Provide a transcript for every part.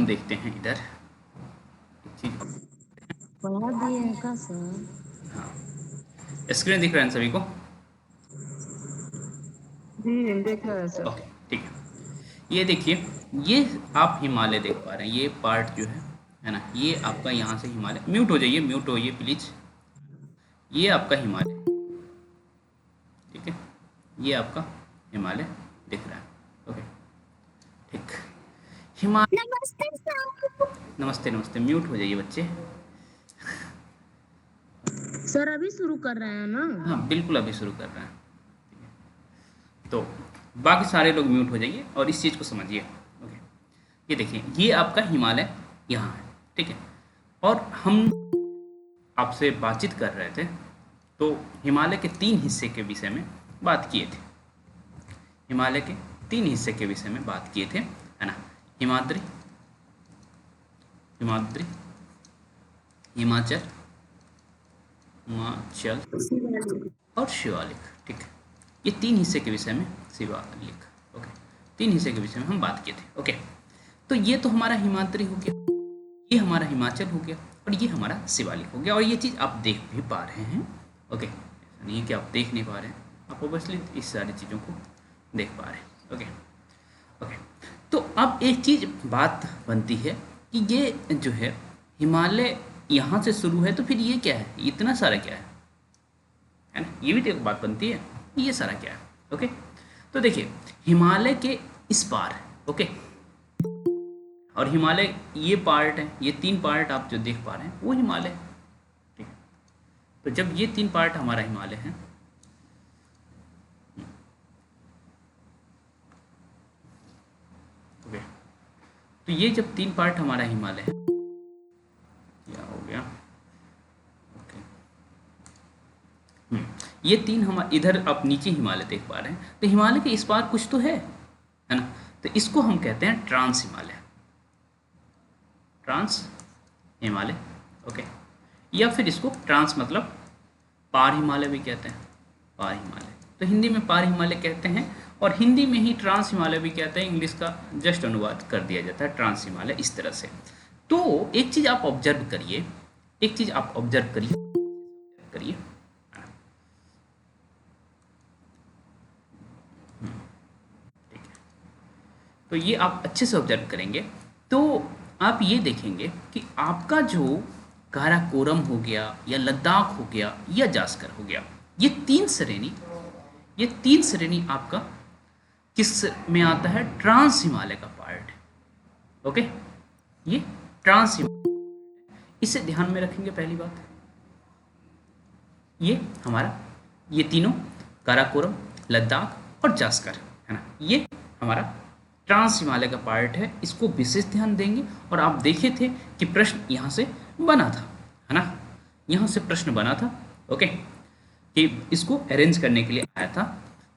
देखते हैं इधर एक चीज। पढ़ा दिए हैं का सर? हाँ, स्क्रीन दिख रहा है सभी को? जी देख रहा है सर। ओके, ठीक है। ये देखिए, ये आप हिमालय देख पा रहे हैं, ये पार्ट जो है ना, ये आपका यहाँ से हिमालय, म्यूट हो जाइए, म्यूट होइए प्लीज। ये आपका हिमालय, ठीक है, ये आपका हिमालय दिख रहा है। ओके, ठीक। हिमालय, नमस्ते सर। नमस्ते नमस्ते, म्यूट हो जाइए बच्चे। सर अभी शुरू कर रहे हैं ना? हाँ बिल्कुल, अभी शुरू कर रहे हैं। तो बाकी सारे लोग म्यूट हो जाइए और इस चीज़ को समझिए। ओके, ये देखिए, ये आपका हिमालय यहाँ है, ठीक है। और हम आपसे बातचीत कर रहे थे, तो हिमालय के 3 हिस्से के विषय में बात किए थे। हिमालय के 3 हिस्से के विषय में बात किए थे, है ना। हिमाद्री, हिमाद्री, हिमाचल, हिमाचल और शिवालिक, ठीक है। ये 3 हिस्से के विषय में, शिवालिक, ओके, 3 हिस्से के विषय में हम बात किए थे। ओके, तो ये तो हमारा हिमाद्री हो गया, ये हमारा हिमाचल हो गया और ये हमारा शिवालिक हो गया। और ये चीज़ आप देख भी पा रहे हैं। ओके, ऐसा नहीं है कि आप देख नहीं पा रहे हैं, आप ऑब्वियसली इस सारी चीज़ों को देख पा रहे हैं। ओके ओके, तो अब एक चीज़ बात बनती है कि ये जो है हिमालय यहाँ से शुरू है, तो फिर ये क्या है, इतना सारा क्या है ना, ये भी तो एक बात बनती है, ये सारा क्या है। ओके, तो देखिए, हिमालय के इस पार, ओके, और हिमालय ये पार्ट है, ये 3 पार्ट आप जो देख पा रहे हैं वो हिमालय है, ठीक है। तो जब ये 3 पार्ट हमारा हिमालय है, ओके, तो ये जब 3 पार्ट हमारा हिमालय है, क्या हो गया, ओके, ये 3 हम इधर आप नीचे हिमालय देख पा रहे हैं, तो हिमालय के इस पार कुछ तो है ना। तो इसको हम कहते हैं trans Himalaya, trans Himalaya, okay, या फिर इसको ट्रांस मतलब पार हिमालय भी कहते हैं, पार हिमालय। तो हिंदी में पार हिमालय कहते हैं और हिंदी में ही ट्रांस हिमालय भी कहते हैं, इंग्लिश का जस्ट अनुवाद कर दिया जाता है ट्रांस हिमालय, इस तरह से। तो एक चीज़ आप ऑब्जर्व करिए, एक चीज़ आप ऑब्जर्व करिए, करिए, ठीक है। तो ये आप अच्छे से ऑब्जर्व करेंगे तो आप ये देखेंगे कि आपका जो काराकोरम हो गया या लद्दाख हो गया या जास्कर हो गया, ये 3 श्रेणी, ये 3 श्रेणी आपका किस में आता है, ट्रांस हिमालय का पार्ट है। ओके, ये ट्रांस हिमालय, इसे ध्यान में रखेंगे। पहली बात, ये हमारा, ये तीनों काराकोरम, लद्दाख और जास्कर, है ना, ये हमारा ट्रांस हिमालय का पार्ट है। इसको विशेष ध्यान देंगे। और आप देखे थे कि प्रश्न यहाँ से बना था, है ना, यहाँ से प्रश्न बना था, ओके, कि इसको अरेंज करने के लिए आया था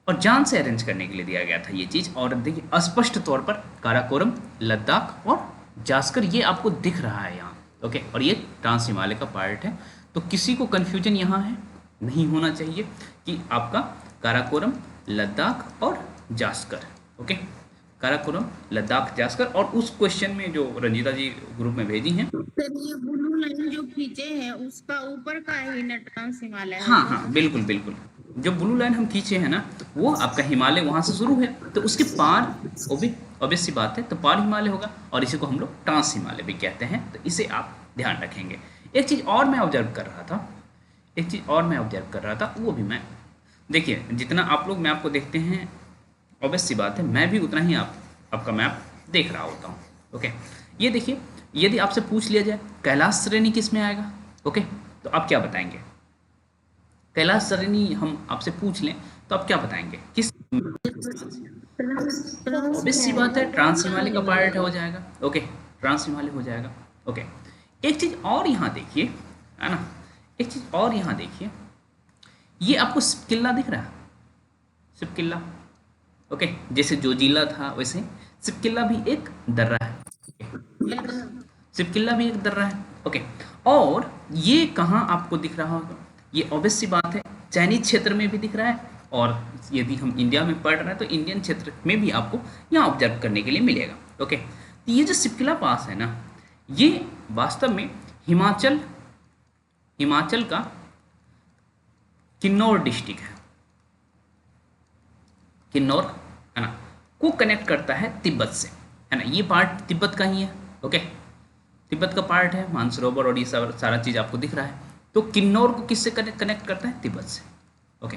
और जान से अरेंज करने के लिए दिया गया था ये चीज़। और देखिए स्पष्ट तौर पर काराकोरम, लद्दाख और जास्कर ये आपको दिख रहा है यहाँ, ओके, और ये ट्रांस हिमालय का पार्ट है। तो किसी को कन्फ्यूजन यहाँ है नहीं होना चाहिए कि आपका काराकोरम, लद्दाख और जास्कर, ओके, काराकोरम, लद्दाख, जास्कर। और उस क्वेश्चन में जो रंजीता जी ग्रुप में भेजी हैं, सर ये ब्लू लाइन जो खींचे हैं उसका ऊपर का ही ना ट्रांस हिमालय हाँ होगा? हाँ बिल्कुल बिल्कुल, जो ब्लू लाइन हम खींचे हैं ना, वो आपका हिमालय वहाँ से शुरू है, तो उसके पार ऑब्वियस सी बात है, तो पार हिमालय होगा और इसी को हम लोग ट्रांस हिमालय भी कहते हैं। तो इसे आप ध्यान रखेंगे। एक चीज़ और मैं ऑब्जर्व कर रहा था, एक चीज़ और मैं ऑब्जर्व कर रहा था, वो भी मैं, देखिए जितना आप लोग मैप को देखते हैं, ऑब्वियस सी बात है मैं भी उतना ही आपका मैप देख रहा होता हूँ। ओके, ये देखिए, यदि आपसे पूछ लिया जाए कैलाश श्रेणी किस में आएगा, ओके, तो आप क्या बताएंगे? कैलाश श्रेणी हम आपसे पूछ लें तो आप क्या बताएंगे, किस? ऑब्वियस सी बात है ट्रांस हिमालय का पार्ट हो जाएगा, ओके, ट्रांस हिमालय हो जाएगा। ओके, एक चीज़ और यहाँ देखिए, है ना, एक चीज़ और यहाँ देखिए, ये आपको सिपकिल्ला दिख रहा है, सिपकिल्ला, ओके, जैसे जोजिला था वैसे सिपकिल्ला भी एक दर्रा है, सिपकिल्ला भी एक दर्रा है, ओके। और ये कहाँ आपको दिख रहा होगा, ये ऑब्वियस सी बात है चाइनीज क्षेत्र में भी दिख रहा है, और यदि हम इंडिया में पढ़ रहे हैं तो इंडियन क्षेत्र में भी आपको यहाँ ऑब्जर्व करने के लिए मिलेगा, ओके। तो ये जो सिपकिला पास है ना, ये वास्तव में हिमाचल हिमाचल का किन्नौर डिस्ट्रिक्ट है, किन्नौर है ना, को कनेक्ट करता है तिब्बत से, है ना। ये पार्ट तिब्बत का ही है, ओके, तिब्बत का पार्ट है, मानसरोवर और ये सारा चीज़ आपको दिख रहा है। तो किन्नौर को किससे कनेक्ट करता है? तिब्बत से, ओके।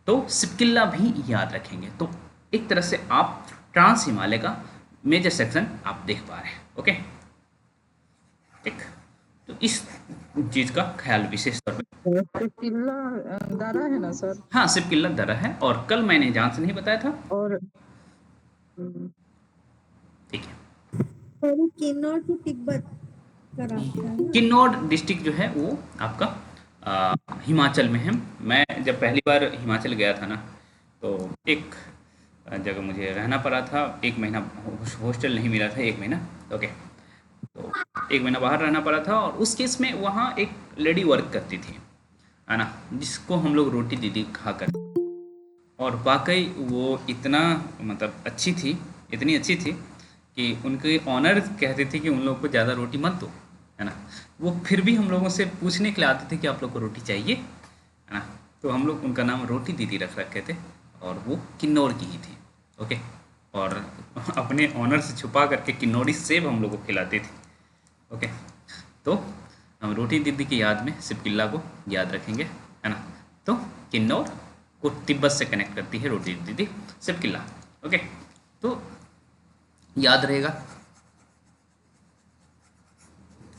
तो सिपकिला भी याद रखेंगे। तो एक तरह से आप ट्रांस हिमालय का मेजर सेक्शन आप देख पा रहे हैं, ओके, ठीक। तो इस चीज़ का ख्याल विशेष तौर पे, किला दरा है ना सर? हाँ, सिपकिला दरा है, और कल मैंने जान से नहीं बताया था, और ठीक है। किन्नौर से तिब्बत का रास्ता है ना? किन्नौर डिस्ट्रिक्ट जो है वो आपका हिमाचल में है। मैं जब पहली बार हिमाचल गया था ना, तो एक जगह मुझे रहना पड़ा था, 1 महीना हॉस्टल नहीं मिला था, 1 महीना, ओके। तो 1 महीना बाहर रहना पड़ा था, और उस केस में वहाँ एक लेडी वर्क करती थी, है ना, जिसको हम लोग रोटी दीदी खा कर, और वाकई वो इतना मतलब अच्छी थी, इतनी अच्छी थी कि उनके ऑनर कहते थे कि उन लोगों को ज़्यादा रोटी मत दो, है ना। वो फिर भी हम लोगों से पूछने के लिए आते थे कि आप लोग को रोटी चाहिए, है ना। तो हम लोग उनका नाम रोटी दीदी रख रखे थे, और वो किन्नौर की ही थी, ओके। और अपने ऑनर से छुपा करके किन्नौरी सेब हम लोग को खिलाते थे, ओके। तो हम रोटी दीदी की याद में सिपकिला को याद रखेंगे, है ना। तो किन्नौर को तिब्बत से कनेक्ट करती है रोटी दीदी सिपकिला, ओके। तो याद रहेगा,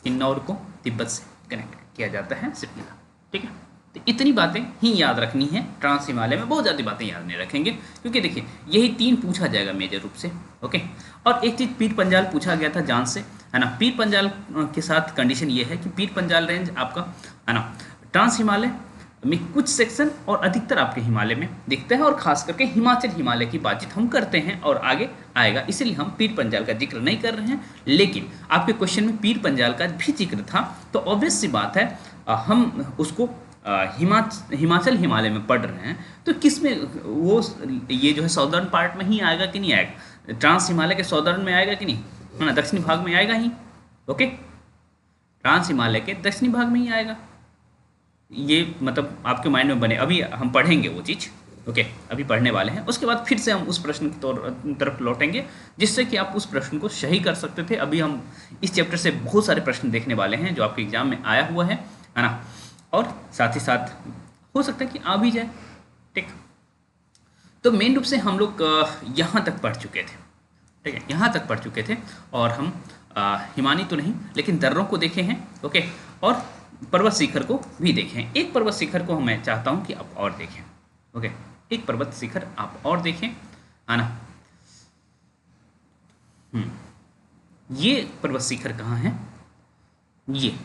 किन्नौर को तिब्बत से कनेक्ट किया जाता है सिपकिला, ठीक है। तो इतनी बातें ही याद रखनी है ट्रांस हिमालय में, बहुत ज़्यादा बातें याद नहीं रखेंगे, क्योंकि देखिए यही 3 पूछा जाएगा मेजर रूप से, ओके। और एक चीज़ पीर पंजाल पूछा गया था जान से, है ना। पीर पंजाल के साथ कंडीशन ये है कि पीर पंजाल रेंज आपका, है ना, ट्रांस हिमालय में कुछ सेक्शन और अधिकतर आपके हिमालय में दिखता है, और खास करके हिमाचल हिमालय की बातचीत हम करते हैं और आगे आएगा, इसीलिए हम पीर पंजाल का जिक्र नहीं कर रहे हैं। लेकिन आपके क्वेश्चन में पीर पंजाल का भी जिक्र था, तो ऑब्वियस सी बात है हम उसको हिमाचल हिमालय में पढ़ रहे हैं, तो किस में वो, ये जो है साउदर्न पार्ट में ही आएगा कि नहीं आएगा, ट्रांस हिमालय के साउदर्न में आएगा कि नहीं, है ना, दक्षिणी भाग में आएगा ही, ओके। ट्रांस हिमालय के दक्षिणी भाग में ही आएगा, ये मतलब आपके माइंड में बने। अभी हम पढ़ेंगे वो चीज़, ओके, अभी पढ़ने वाले हैं, उसके बाद फिर से हम उस प्रश्न की तरफ लौटेंगे, जिससे कि आप उस प्रश्न को सही कर सकते थे। अभी हम इस चैप्टर से बहुत सारे प्रश्न देखने वाले हैं जो आपके एग्जाम में आया हुआ है ना, और साथ ही साथ हो सकता है कि आ भी जाए, ठीक। तो मेन रूप से हम लोग यहाँ तक पढ़ चुके थे, ठीक है, यहाँ तक पढ़ चुके थे, और हम हिमानी तो नहीं लेकिन दर्रों को देखे हैं, ओके, और पर्वत शिखर को भी देखें। एक पर्वत शिखर को मैं चाहता हूँ कि आप और देखें, ओके, एक पर्वत शिखर आप और देखें, है ना। ये पर्वत शिखर कहाँ है? ये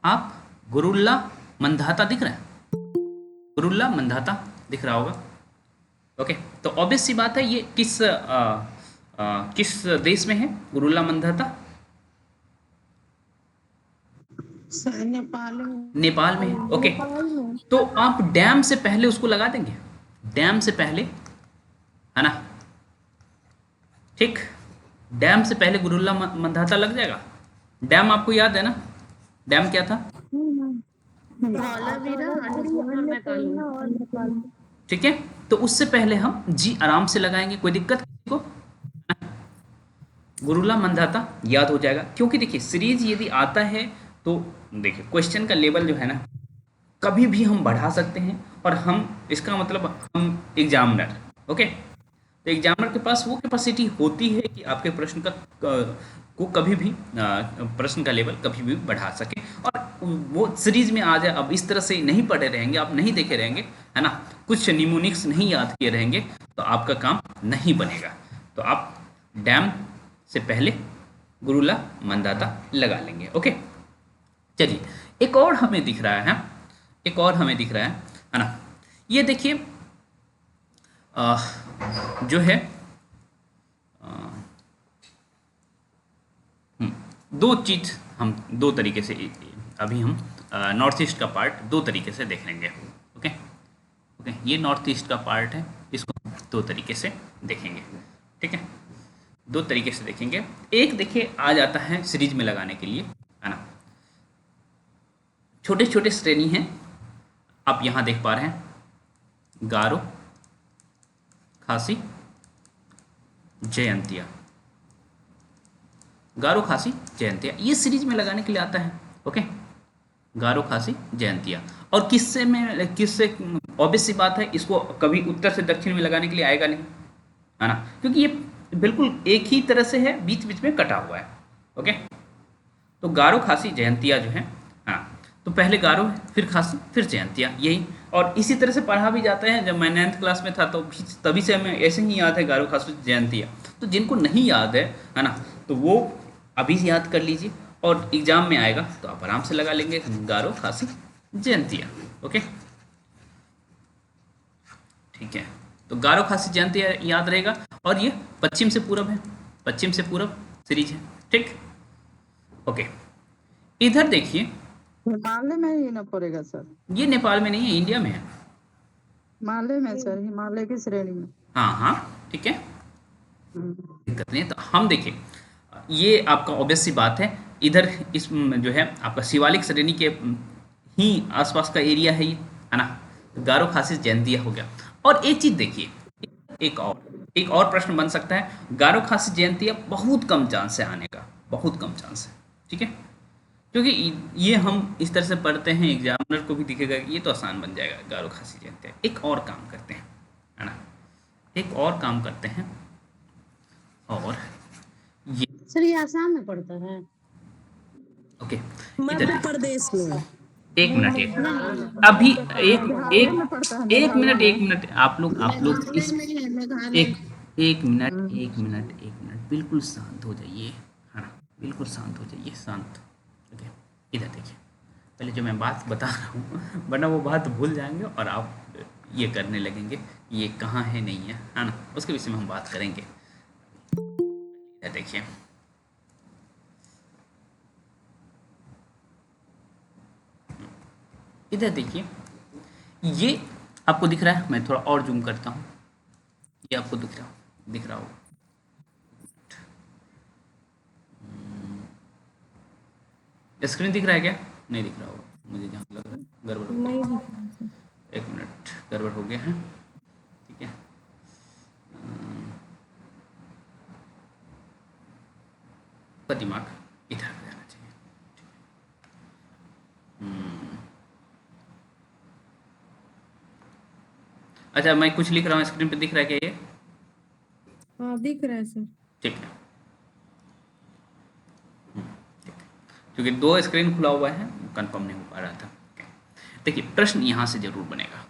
आप गुरुल्ला मंदाता दिख रहा है, गुरुल्ला मंदाता दिख रहा होगा, ओके। तो ऑब्वियस सी बात है, ये किस देश में है गुरुल्ला मंदाता? नेपाल में। नेपाल में है, ओके। नेपाल में। तो आप डैम से पहले उसको लगा देंगे, डैम से पहले, है ना, ठीक। डैम से पहले गुरुल्ला मंदाता लग जाएगा। डैम आपको याद है ना, डैम क्या था? धौलावीरा और नेपाल। ठीक है, तो उससे पहले हम जी आराम से लगाएंगे, कोई दिक्कत किसी को? गुरुल्ला मंदाता याद हो जाएगा, क्योंकि देखिए सीरीज यदि आता है तो देखिए क्वेश्चन का लेवल जो है ना कभी भी हम बढ़ा सकते हैं, और हम इसका मतलब हम एग्जामिनर, ओके, तो एग्जामिनर के पास वो कैपेसिटी होती है कि आपके प्रश्न को कभी भी प्रश्न का लेवल कभी भी बढ़ा सके, और वो सीरीज में आ जाए। अब इस तरह से नहीं पढ़े रहेंगे आप, नहीं देखे रहेंगे, है ना, कुछ निमोनिक्स नहीं याद किए रहेंगे, तो आपका काम नहीं बनेगा। तो आप डैम से पहले गुरुल्ला मंदाता लगा लेंगे, ओके। चलिए, एक और हमें दिख रहा है, एक और हमें दिख रहा है ना, ये देखिए जो है दो चीज़ हम दो तरीके से अभी हम नॉर्थ ईस्ट का पार्ट दो तरीके से देख लेंगे, ओके ओके। ये नॉर्थ ईस्ट का पार्ट है, इसको दो तरीके से देखेंगे, ठीक है। दो तरीके से देखेंगे। एक देखिए आ जाता है सीरीज में लगाने के लिए, है ना, छोटे छोटे श्रेणी हैं, आप यहाँ देख पा रहे हैं, गारो, खासी, जयंतिया, गारो, खासी, जयंतिया, ये सीरीज में लगाने के लिए आता है। ओके, गारो, खासी, जयंतिया। और किससे में किससे, ऑब्वियस सी बात है, इसको कभी उत्तर से दक्षिण में लगाने के लिए आएगा नहीं, है ना, क्योंकि ये बिल्कुल एक ही तरह से है, बीच बीच में कटा हुआ है। ओके, तो गारो, खासी, जयंतिया जो है, हाँ, तो पहले गारो है, फिर खासी, फिर जयंतिया, यही। और इसी तरह से पढ़ा भी जाता है। जब मैं 9th क्लास में था तो तभी से हमें ऐसे ही याद है, गारो, खासी, जयंतिया। तो जिनको नहीं याद है ना, तो वो अभी याद कर लीजिए, और एग्जाम में आएगा तो आप आराम से लगा लेंगे, गारो, खासी, जयंतिया। ओके, ठीक है, तो गारो, खासी, जयंतिया याद रहेगा। और ये पश्चिम से पूरब है, पश्चिम से पूरब सीरीज है, ठीक। ओके, इधर देखिए, हिमालय में ही ना पड़ेगा सर? ये नेपाल में नहीं है, इंडिया में है। हिमालय में सर, हिमालय की श्रेणी में। हाँ हाँ, ठीक है, हम्म। दिक्कत नहीं है। तो हम देखिए, ये आपका ऑब्वियस सी बात है, इधर इस जो है आपका शिवालिक श्रेणी के ही आसपास का एरिया है ये, है ना। तो गारो, खासी, जयंतिया हो गया। और एक चीज देखिए, एक और प्रश्न बन सकता है, गारो, खासी, जयंतिया बहुत कम चांस है आने का, बहुत कम चांस है, ठीक है, क्योंकि ये हम इस तरह से पढ़ते हैं, एग्जामिनर को भी दिखेगा कि ये तो आसान बन जाएगा, गारो, खासी, जयंतिया। एक और काम करते हैं, है ना, एक और काम करते हैं, और ये सर ये आसाम में पड़ता है? ओके, मध्य इधर प्रदेश में। एक मिनट, अभी एक बिहार में पड़ता है, एक मिनट, मेघालय एक मिनट, आप लोग इस मेघालय में है, मेघालय। एक मिनट, एक मिनट, एक मिनट, बिल्कुल शांत हो जाइए, है ना, बिल्कुल शांत हो जाइए, शांत। ओके, इधर देखिए, पहले जो मैं बात बता रहा हूँ, वरना वो बात भूल जाएंगे और आप ये करने लगेंगे ये कहाँ है, नहीं है ना, उसके विषय में हम बात करेंगे। इधर देखिए, इधर देखिए, ये आपको दिख रहा है, मैं थोड़ा और जूम करता हूँ, ये आपको दिख रहा होगा, स्क्रीन दिख रहा है क्या? नहीं दिख रहा होगा, मुझे जहाँ लग रहा है गड़बड़ हो गया। एक मिनट, गड़बड़ हो गया है, ठीक है। का दिमाग इधर रहना चाहिए। अच्छा, मैं कुछ लिख रहा हूँ, स्क्रीन पे दिख रहा है क्या ये? हाँ दिख रहा है सर। ठीक है, ठीक है, क्योंकि दो स्क्रीन खुला हुआ है, कंफर्म नहीं हो पा रहा था। देखिए, प्रश्न यहाँ से जरूर बनेगा,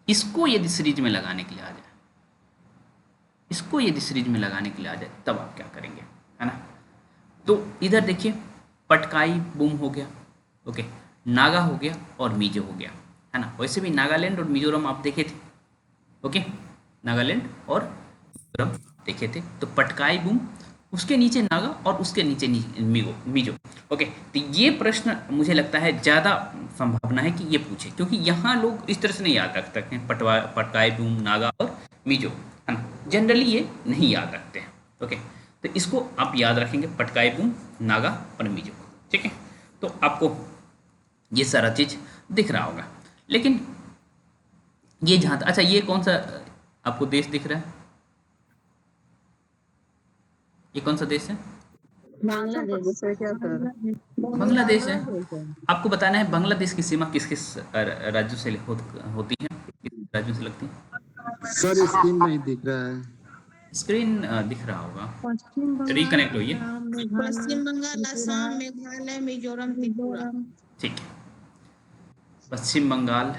इसको यदि सीरीज में लगाने के लिए आ जाए, इसको यदि सीरीज में लगाने के लिए आ जाए, तब आप क्या करेंगे, है ना। तो इधर देखिए, पटकाई बूम हो गया, ओके, नागा हो गया और मिजो हो गया, है ना। वैसे भी नागालैंड और मिजोरम आप देखे थे, ओके, नागालैंड और मिजोरम देखे थे। तो पटकाई बूम, उसके नीचे नागा और उसके नीचे मिजो, ओके। तो ये प्रश्न मुझे लगता है ज़्यादा संभावना है कि ये पूछे, क्योंकि यहाँ लोग इस तरह से नहीं याद रख सकते हैं, पटकाई बूम, नागा और मिजो, है ना, जनरली ये नहीं याद रखते हैं, ओके। तो इसको आप याद रखेंगे, पटकाई बूम, नागा और मिजो, ठीक है। तो आपको ये सारा चीज़ दिख रहा होगा। लेकिन ये जहाँ, अच्छा, ये कौन सा आपको देश दिख रहा है? ये कौन सा देश है? बांग्लादेश है क्या सर? बांग्लादेश है। आपको बताना है बांग्लादेश की सीमा किस किस राज्यों से होती है, किस राज्यों से लगती है? सर स्क्रीन नहीं दिख रहा है। स्क्रीन दिख रहा होगा, पश्चिम बंगाल, रिकनेक्ट होइए, पश्चिम बंगाल, असम, मेघालय, मिजोरम, त्रिपुरा। ठीक है। पश्चिम बंगाल,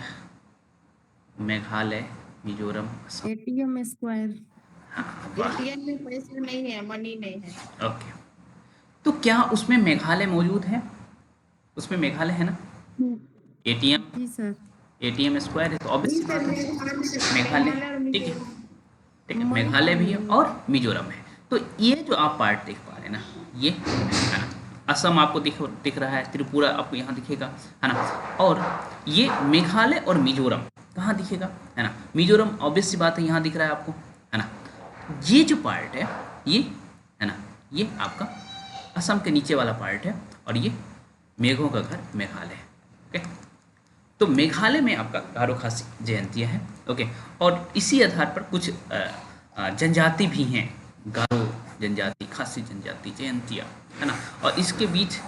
मेघालय, मिजोरम, असम। ATM square. हाँ, वाह, एटीएम में पैसे नहीं है, मनी नहीं है। ओके। तो क्या उसमें मेघालय मौजूद है? उसमें मेघालय है ना, एटीएम, जी सर। एटीएम स्क्वायर है, तो ऑब्वियसली बात है मेघालय, ठीक है, ठीक है, मणिपुर मेघालय भी है और मिजोरम है। तो ये जो आप पार्ट देख पा रहे हैं ना, ये है ना, असम आपको दिख रहा है, त्रिपुरा आपको यहाँ दिखेगा, है ना, और ये मेघालय और मिजोरम कहाँ दिखेगा, है ना। मिजोरम ऑब्वियस सी बात है यहाँ दिख रहा है आपको, है ना। ये जो पार्ट है, ये है ना, ये आपका असम के नीचे वाला पार्ट है और ये मेघों का घर मेघालय है। ओके, तो मेघालय में आपका गारो खासी जयंतियाँ हैं। ओके, और इसी आधार पर कुछ जनजाति भी हैं, गारो जनजाति, खासी जनजाति, जयंतिया, है ना। और इसके बीच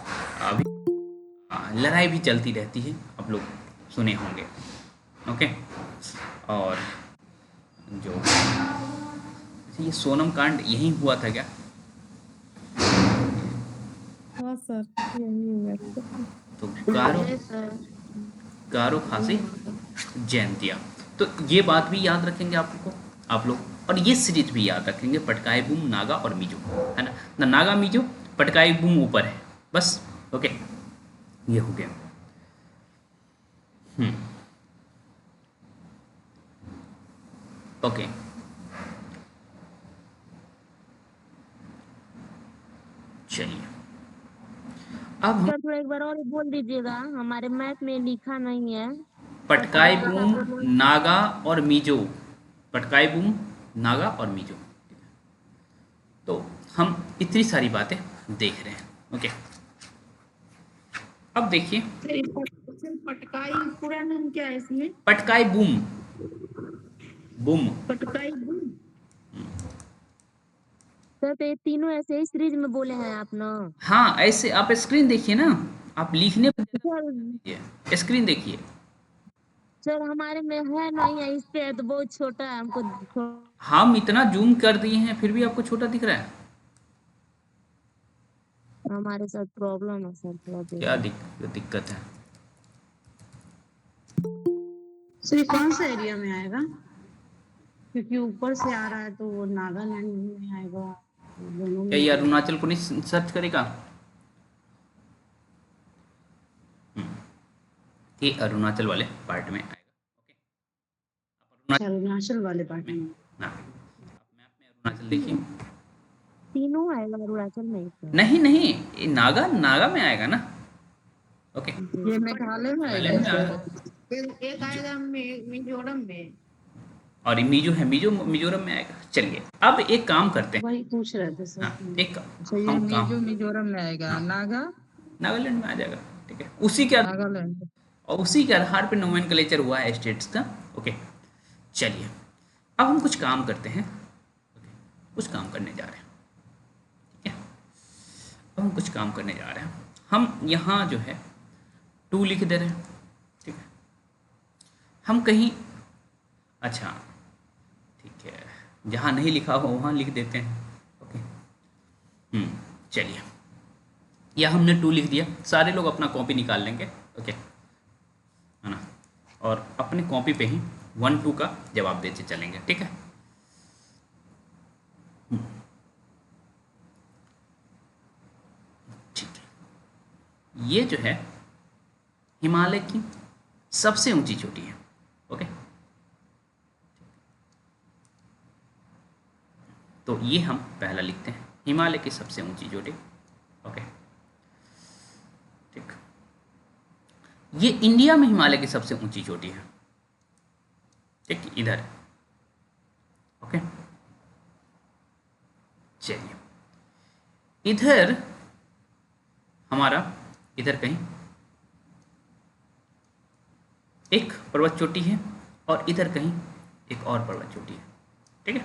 अभी लड़ाई भी चलती रहती है, आप लोग सुने होंगे। ओके, और जो ये सोनम कांड यहीं हुआ था क्या? हाँ सर, यही हुआ। तो गारो यस सर। गारो खासी जयंतिया, तो ये बात भी याद रखेंगे आप लोग, और ये सीरीज भी याद रखेंगे, पटकाई बूम, नागा और मीजो, है ना। नागा मीजो, पटकाई बूम ऊपर है बस। ओके, ये हो गया। ओके, चलिए अब हम सर थोड़ा एक बार और बोल दीजिएगा, हमारे मैथ में लिखा नहीं है। पटकाई पटकाई का बूम, बोलो। नागा और मीजो, पटकाई बूम, नागा और मीजो। तो हम इतनी सारी बातें देख रहे हैं। ओके, अब देखिए सर पटकाई पूरा नाम क्या है इसमें? Patkai boom, boom, Patkai boom. Sir तो ये तीनों ऐसे ही सीरीज में बोले हैं आप ना। हाँ ऐसे आप स्क्रीन देखिए ना, आप लिखने पर सर दीजिए, स्क्रीन देखिए। सर हमारे में है नहीं है, इस पे है तो बहुत छोटा है हमको हम इतना जूम कर दिए हैं फिर भी आपको छोटा दिख रहा है। हमारे साथ प्रॉब्लम है सर, थोड़ा क्या देर। दिक्कत है? सर ये कौन सा एरिया में आएगा? क्योंकि ऊपर से आ रहा है तो वो नागालैंड में आएगा, दोनों में क्या ये आएगा। अरुणाचल को नहीं सर्च करेगा? ये अरुणाचल वाले पार्ट में आएगा। ओके, आप अच्छा, अरुणाचल वाले पार्ट में में। ना, आप मैप में अरुणाचल देखिए। तीनों आएगा अरुणाचल में ही सर। नहीं नहीं, ये नागा नागा में आएगा ना। ओके, ये मेघालय में मेघालय आएगा में सर। आएगा, एक आएगा मिजोरम में। और ये मिजो है, मिजोरम में आएगा। चलिए अब एक काम करते हैं। वही पूछ रहे थे सर। हाँ, एक अच्छा, ये हम काम, मिजोरम में आएगा। हाँ, नागा नागालैंड में आ जाएगा। ठीक है, उसी के नागालैंड। और उसी के आधार पर नोमेनक्लेचर हुआ है स्टेट्स का। ओके, चलिए अब हम कुछ काम करते हैं। ओके, कुछ काम करने जा रहे हैं। ठीक है, अब हम कुछ काम करने जा रहे हैं। हम यहाँ जो है 2 लिख दे रहे हैं। ठीक है, हम कहीं, अच्छा ठीक है, जहाँ नहीं लिखा हो वहाँ लिख देते हैं। ओके, चलिए, या हमने 2 लिख दिया, सारे लोग अपना कॉपी निकाल लेंगे। ओके, है ना, और अपने कॉपी पे ही 1 2 का जवाब देते चलेंगे। ठीक है, ठीक है, ये जो है हिमालय की सबसे ऊंची चोटी है। ओके, तो ये हम पहला लिखते हैं, हिमालय की सबसे ऊंची चोटी। ओके, ठीक, ये इंडिया में हिमालय की सबसे ऊंची चोटी है। ठीक, इधर। ओके, चलिए इधर हमारा, इधर कहीं एक पर्वत चोटी है और इधर कहीं एक और पर्वत चोटी है। ठीक है,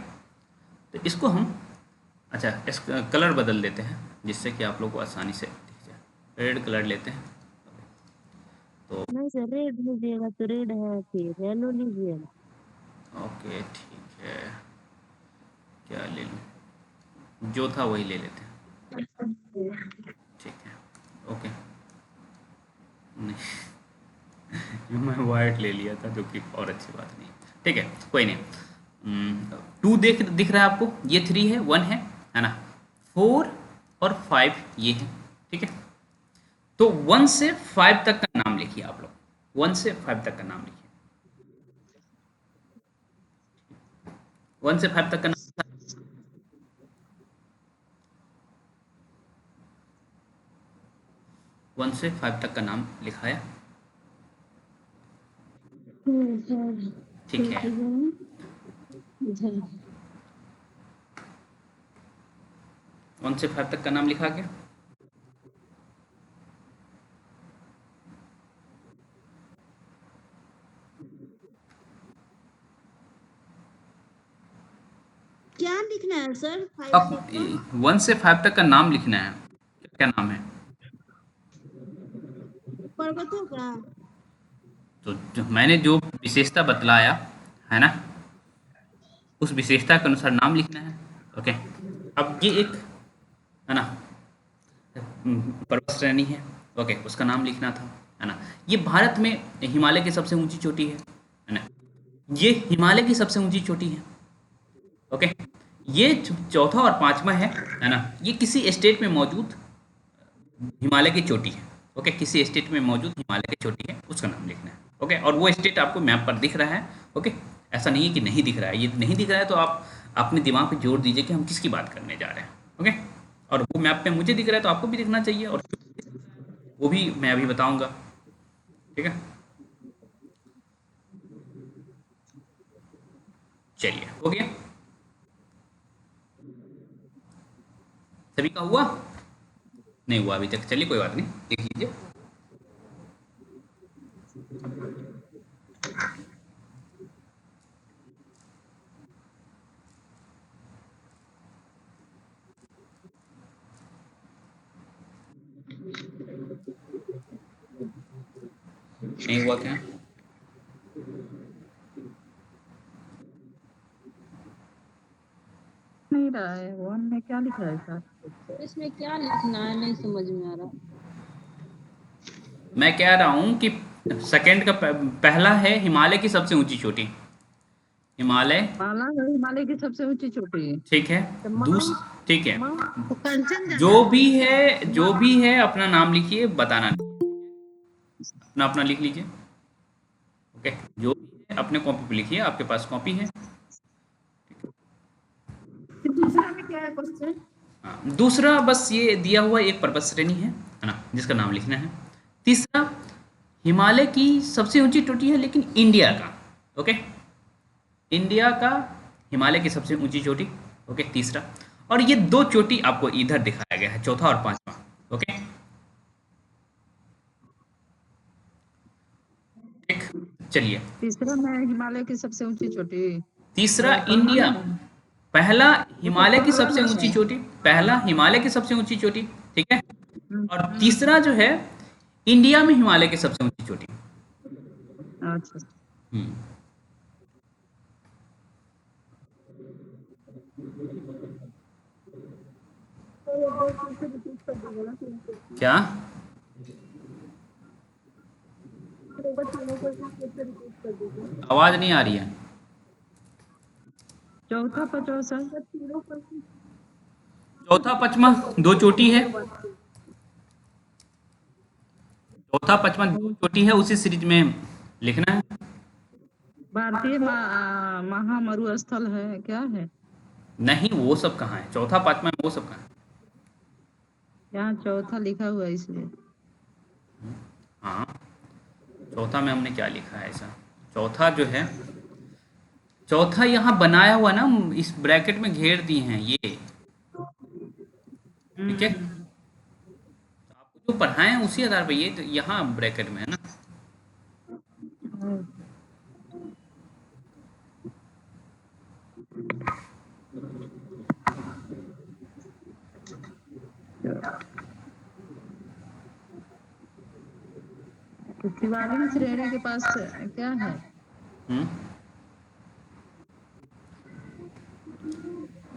तो इसको हम, अच्छा इस कलर बदल देते हैं जिससे कि आप लोग को आसानी से दिख जाए। रेड कलर लेते हैं। तो नहीं सर, रेड लीजिएगा तो रेड है, फिर येलो लीजिएगा। ओके ठीक है, क्या ले लूँ, जो था वही ले लेते हैं। ठीक है, ओके, नहीं मैं वाइट ले लिया था जो कि और अच्छी बात नहीं। ठीक है, कोई नहीं। 2 दिख रहा है आपको, ये 3 है, 1 है ना, 4 और 5 ये है। ठीक है, तो 1 से 5 तक का नाम लिखिए आप लोग, 1 से 5 तक का नाम लिखिए। 1 से 5 तक का नाम, 1 से 5 तक का नाम लिखाया। ठीक है, 1 से 5 तक का नाम लिखा गया। क्या लिखना है सर? अब 1 से 5 तक का नाम लिखना है। क्या क्या नाम है? पर्वतों का। तो जो मैंने जो विशेषता बतलाया है ना, उस विशेषता के अनुसार नाम लिखना है। ओके, अब ये एक है ना पर्वत श्रेणी है। ओके, उसका नाम लिखना था, है ना। ये भारत में हिमालय की सबसे ऊंची चोटी है ना। ये हिमालय की सबसे ऊंची चोटी है। ओके, ये चौथा और पांचवा है ना। ये किसी स्टेट में मौजूद हिमालय की चोटी है। ओके, किसी स्टेट में मौजूद हिमालय की चोटी है, उसका नाम लिखना है। ओके, और वो स्टेट आपको मैप पर दिख रहा है। ओके, ऐसा नहीं है कि नहीं दिख रहा है। ये नहीं दिख रहा है तो आप अपने दिमाग पे जोर दीजिए कि हम किसकी बात करने जा रहे हैं। ओके, और वो मैप पे मुझे दिख रहा है तो आपको भी दिखना चाहिए, और वो भी मैं अभी बताऊंगा। ठीक है, चलिए, हो गया, सभी का हुआ? नहीं हुआ अभी तक, चलिए कोई बात नहीं, देख लीजिए। नहीं हुआ क्या? नहीं रहा है, वन में क्या लिखा है सर? तो इसमें क्या लिखना है, नहीं समझ में आ रहा। मैं कह रहा हूँ कि सेकंड का पहला है हिमालय की सबसे ऊंची चोटी, हिमालय। माला है हिमालय की सबसे ऊंची चोटी। ठीक है, तो ठीक है, तो कंचनजंगा जो भी है अपना नाम लिखिए, बताना नहीं, अपना अपना लिख लीजिए। ओके, जो भी है अपने कॉपी पे लिखिए, आपके पास कॉपी है। दूसरा में क्या है क्वेश्चन? हाँ, दूसरा बस ये दिया हुआ एक पर्वत श्रेणी है ना, जिसका नाम लिखना है। तीसरा हिमालय की सबसे ऊंची चोटी है, लेकिन इंडिया का। ओके, इंडिया का हिमालय की सबसे ऊंची चोटी। ओके, तीसरा। और ये दो चोटी आपको इधर दिखाया गया है, चौथा और पांचवा। ओके, ठीक, चलिए। तीसरा में हिमालय की सबसे ऊंची चोटी। तीसरा कहाँ इंडिया, है? पहला वो तो हिमालय की पटना सबसे में ऊंची है। चोटी, पहला हिमालय की सबसे ऊंची चोटी, ठीक है। और हम्म, तीसरा जो है इंडिया में हिमालय की सबसे ऊंची चोटी। अच्छा। हम्म, क्या? आवाज नहीं आ रही है। चौथा पचौथा सर। चौथा पचमा दो चोटी है, चौथा पचमा दो चोटी है, उसी सीरीज में लिखना है। भारतीय महामरुस्थल है क्या है? नहीं, वो सब कहाँ है, चौथा पांचवा में वो सब कहाँ है? यहाँ चौथा लिखा हुआ है इसलिए। हाँ, चौथा में हमने क्या लिखा है ऐसा? चौथा जो है, चौथा यहाँ बनाया हुआ ना, इस ब्रैकेट में घेर दिए हैं ये। ठीक है, आपको जो पढ़ाए हैं उसी आधार पर, ये तो यहाँ ब्रैकेट में है ना। तो शिवालिक श्रेणी के पास क्या है? हम्म,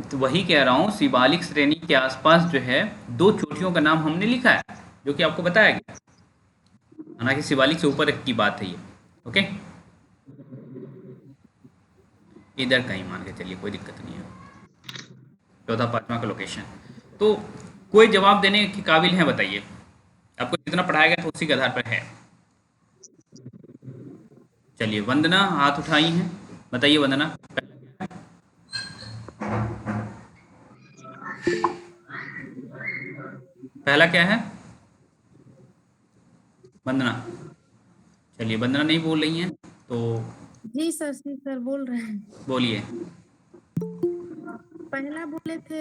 तो वही कह रहा हूँ, शिवालिक श्रेणी के आसपास जो है दो चोटियों का नाम हमने लिखा है, जो कि आपको बताया गया। हालांकि शिवालिक से ऊपर की बात है ये। ओके, इधर कहीं मान के चलिए, कोई दिक्कत नहीं है। चौथा पांचवा का लोकेशन, तो कोई जवाब देने के काबिल है, बताइए। आपको जितना पढ़ाया गया था उसी के आधार पर है। चलिए, वंदना हाथ उठाई हैं, बताइए वंदना। पहला क्या है वंदना? चलिए, वंदना नहीं बोल रही हैं तो जी सर बोल रहे हैं। बोलिए। पहला बोले थे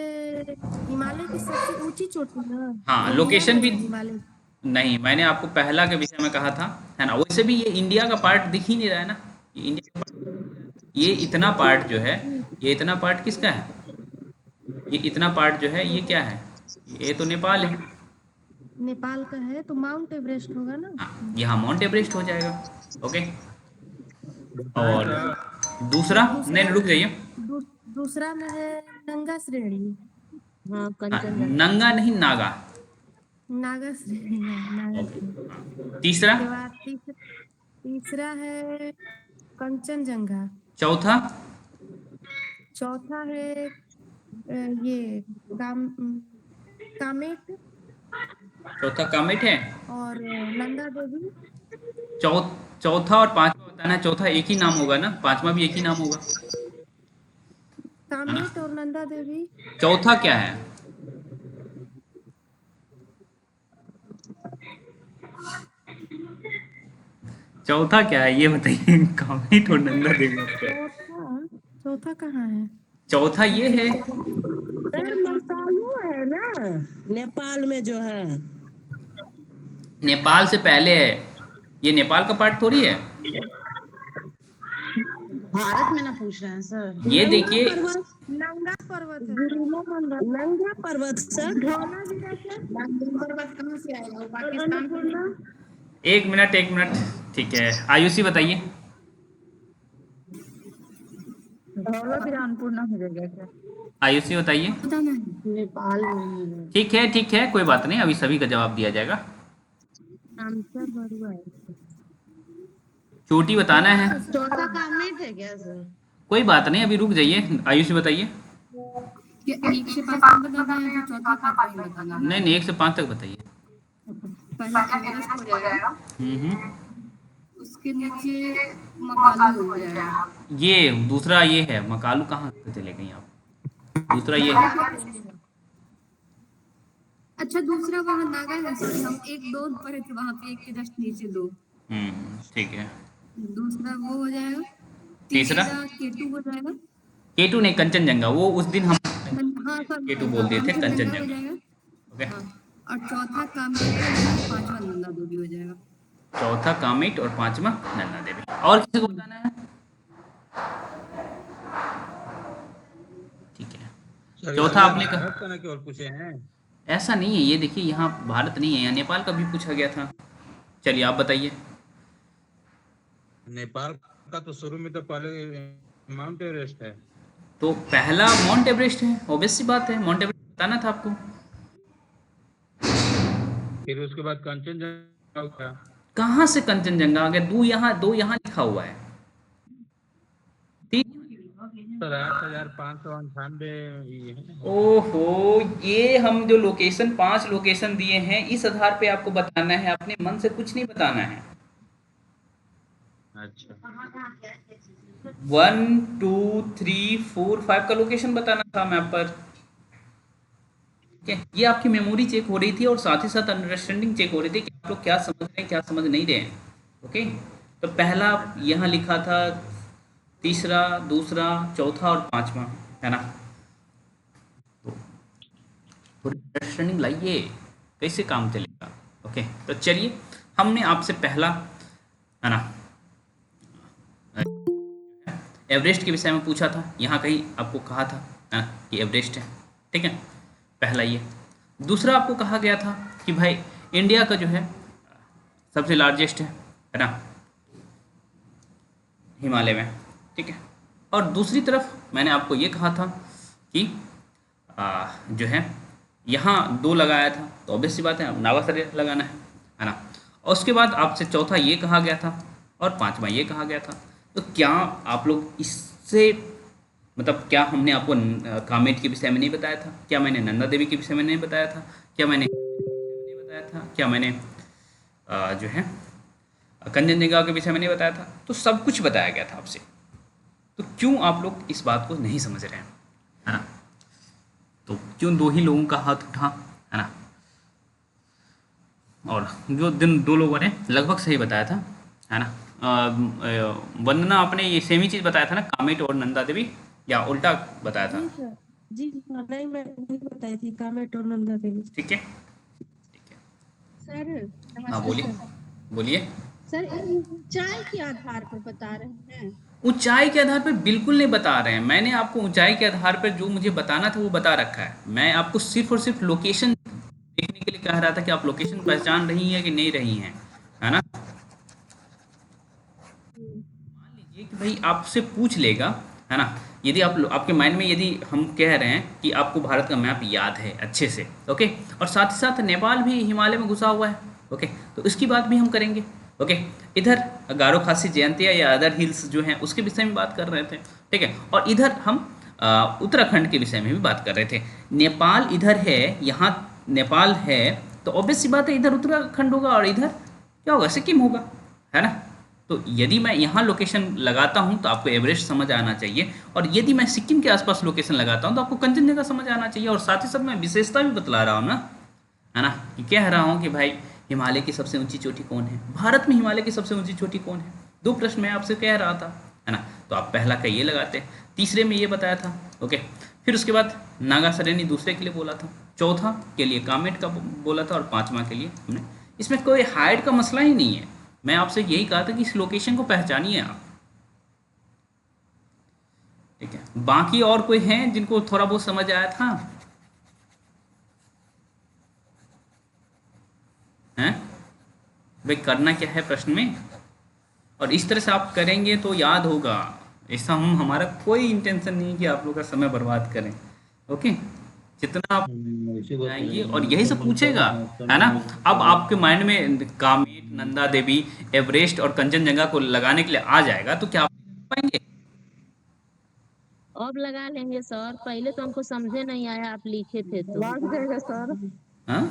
हिमालय की सबसे ऊंची चोटी ना। हाँ, इंडिया लोकेशन में भी है हिमालय। नहीं, मैंने आपको पहला के विषय में कहा था, है ना? वैसे भी ये इंडिया का पार्ट दिख ही नहीं रहा है ना, ये इंडिया का पार्ट, ये इतना पार्ट जो है, ये इतना पार्ट किसका है? ये इतना पार्ट जो है ये क्या है? ये तो नेपाल है। नेपाल का है तो माउंट एवरेस्ट होगा ना। हाँ, यहाँ माउंट एवरेस्ट हो जाएगा। ओके, बताएं और सर। दूसरा, नहीं दूसरा रुक जाइए। दू, दूसरा में है नंगा श्रेणी। हाँ हाँ, कंचनजंगा। नंगा नहीं, नागा। नागा श्रेणी है, नागा ओके, श्रेणी। हाँ। तीसरा, उसके बाद तीसरा है कंचनजंगा। चौथा, चौथा है ये कामेट चौथा कामेट है। और नंदा देवी। चौ चौथा और पांचवा बताना है। चौथा एक ही नाम होगा ना, पांचवा भी एक ही नाम होगा, है ना? कामेट और नंदा देवी। चौथा क्या है? चौथा क्या है ये बताइए। कामेट और नंदा देवी क्या है? चौथा चौथा कहाँ है? चौथा ये है। सर मसालो है ना, नेपाल में जो है। नेपाल से पहले है, ये नेपाल का पार्ट थोड़ी है। भारत में ना पूछ रहे हैं सर। ये नंगा देखिए, पर्वत, नंगा पर्वत है। नंगा पर्वत सर। पर्वत कहाँ से आएगा? वो पाकिस्तान से। एक मिनट एक मिनट, ठीक है। आयुषी बताइए। धौलावीरानपुर ना हो जाएगा क्या? आयुषी बताइए। नेपाल में ही है। ठीक है, कोई बात नहीं, अभी सभी का जवाब दिया जाएगा। आंसर बरुआ है। चोटी बताना है, चौथा कामेट है क्या सर? कोई बात नहीं, अभी रुक जाइए। आयुषी बताइए। एक से पाँच तक बताना है तो चौथा पाँच नहीं बताना है। नहीं, 1 से 5 तक बताइए। पहला एवरेस्ट हो जाएगा, हम्म। उसके नीचे मकालू हो जाएगा। ये दूसरा ये है, मकालू कहाँ से चले गई आप? दूसरा ये है। अच्छा दूसरा वहाँ नागा है सर, हम एक दो पढ़े थे वहाँ पे, एक के जस्ट नीचे दो। ठीक है। दूसरा वो हो जाएगा। तीसरा? केटू हो जाएगा। केटू नहीं, कंचनजंगा। वो उस दिन हम हाँ सर, केटू बोल दिए थे, हो कंचनजंगा। जाएगा। ओके, हाँ, और चौथा कामेट, पांचवा नंदा देवी हो जाएगा। चौथा कामेट और पांचवा नंदा देवी। और किसी को बताना है? ठीक है। सर, चौथा ये आपने कहा, भारत का ना केवल पूछे हैं। ऐसा नहीं है, ये देखिए यहाँ भारत नहीं है, यहाँ नेपाल का भी पूछा गया था। चलिए आप बताइए। नेपाल का तो शुरू में तो पहले माउंट एवरेस्ट है। तो पहला माउंट एवरेस्ट है, ऑब्वियस सी बात है, माउंट एवरेस्ट बताना था आपको। फिर उसके बाद कंचनजंगा हो गया। कहाँ से कंचनजंगा आ गया? दो यहाँ लिखा हुआ है। सर 8,598 ये है। ओहो, ये हम जो लोकेशन 5 लोकेशन दिए हैं, इस आधार पे आपको बताना है, अपने मन से कुछ नहीं बताना है। अच्छा, 1 2 3 4 5 का लोकेशन बताना था मैप पर। ठीक है, ये आपकी मेमोरी चेक हो रही थी और साथ ही साथ अंडरस्टैंडिंग चेक हो रही थी कि आप लोग क्या समझ रहे हैं, क्या समझ नहीं रहे हैं। ओके, तो पहला यहाँ लिखा था, तीसरा, दूसरा, चौथा और पांचवा, है ना? तो थोड़ी अंडरस्टैंडिंग लाइए, कैसे काम चलेगा। ओके, तो चलिए, हमने आपसे पहला, है ना, एवरेस्ट के विषय में पूछा था। यहाँ कहीं आपको कहा था, है ना, कि एवरेस्ट है। ठीक है, पहला ये। दूसरा आपको कहा गया था कि भाई इंडिया का जो है सबसे लार्जेस्ट है ना, हिमालय में। ठीक है, और दूसरी तरफ मैंने आपको ये कहा था कि जो है यहाँ 2 लगाया था, तो ऑब्वियस सी बात है नागासर लगाना है ना। और उसके बाद आपसे चौथा ये कहा गया था और पांचवा ये कहा गया था। तो क्या आप लोग इससे, मतलब क्या हमने आपको कामेट के विषय में नहीं बताया था? क्या मैंने नंदा देवी के विषय में नहीं बताया था? क्या मैंने नहीं बताया था? क्या मैंने जो है कंचनजंगा के विषय में नहीं बताया था? तो सब कुछ बताया गया था आपसे। तो क्यों आप लोग इस बात को नहीं समझ रहे हैं, है ना? तो क्यों 2 ही लोगों का हाथ उठा, है ना? और जो 2 लोगों ने लगभग सही बताया था, है ना? वंदना आपने ये सेम ही चीज़ बताया था ना, कामेट और नंदा देवी, या उल्टा बताया था? जी हाँ, नहीं मैं वही बताई थी कामेट और नंदा देवी। ठीक है, ठीक है। सर हाँ नमस्ते बोलिए, सर। बोलिए। सर ये ऊंचाई के आधार पर बता रहे हैं। ऊंचाई के आधार पर बिल्कुल नहीं बता रहे हैं, मैंने आपको ऊंचाई के आधार पर जो मुझे बताना था वो बता रखा है। मैं आपको सिर्फ और सिर्फ लोकेशन देखने के लिए कह रहा था कि आप लोकेशन पहचान रही हैं कि नहीं रही हैं, है ना। मान लीजिए कि भाई आपसे पूछ लेगा, है ना, यदि आपके माइंड में यदि हम कह रहे हैं कि आपको भारत का मैप याद है अच्छे से, ओके, और साथ ही साथ नेपाल भी हिमालय में घुसा हुआ है, ओके, तो इसकी बात भी हम करेंगे, ओके। इधर गारो खासी जयंतिया या अदर हिल्स जो हैं उसके विषय में बात कर रहे थे, ठीक है, और इधर हम उत्तराखंड के विषय में भी बात कर रहे थे। नेपाल इधर है, यहाँ नेपाल है, तो ऑब्वियस सी बात है इधर उत्तराखंड होगा और इधर क्या होगा, सिक्किम होगा, है ना। तो यदि मैं यहाँ लोकेशन लगाता हूँ तो आपको एवरेस्ट समझ आना चाहिए, और यदि मैं सिक्किम के आसपास लोकेशन लगाता हूँ तो आपको कंचनजंगा समझ आना चाहिए, और साथ ही साथ मैं विशेषता भी बतला रहा हूँ ना, है ना, कि कह रहा हूँ कि भाई हिमालय की सबसे ऊंची चोटी कौन है, भारत में हिमालय की सबसे ऊंची चोटी कौन है। दो प्रश्न मैं आपसे कह रहा था, है ना, तो आप पहला का ये लगाते, तीसरे में ये बताया था, ओके। फिर उसके बाद नागा सरेनी दूसरे के लिए बोला था, चौथा के लिए कामेट का बोला था, और पाँचवा के लिए हमने, इसमें कोई हाइट का मसला ही नहीं है। मैं आपसे यही कहा था कि इस लोकेशन को पहचानिए आप, ठीक है। बाकी और कोई हैं जिनको थोड़ा बहुत समझ आया था, हैं भाई, करना क्या है प्रश्न में, और इस तरह से आप करेंगे तो याद होगा। ऐसा हमारा कोई इंटेंशन नहीं है कि आप लोग का समय बर्बाद करें, ओके। जितना आप जाएंगे और यही सब पूछेगा, है ना। अब आपके माइंड में कामेट, नंदा देवी, एवरेस्ट और कंचनजंगा को लगाने के लिए आ जाएगा, तो क्या आप पाएंगे? अब लगा लेंगे सर, पहले तो हमको समझे नहीं आया, आप लिखे थे तो लग जाएगा सर। हाँ,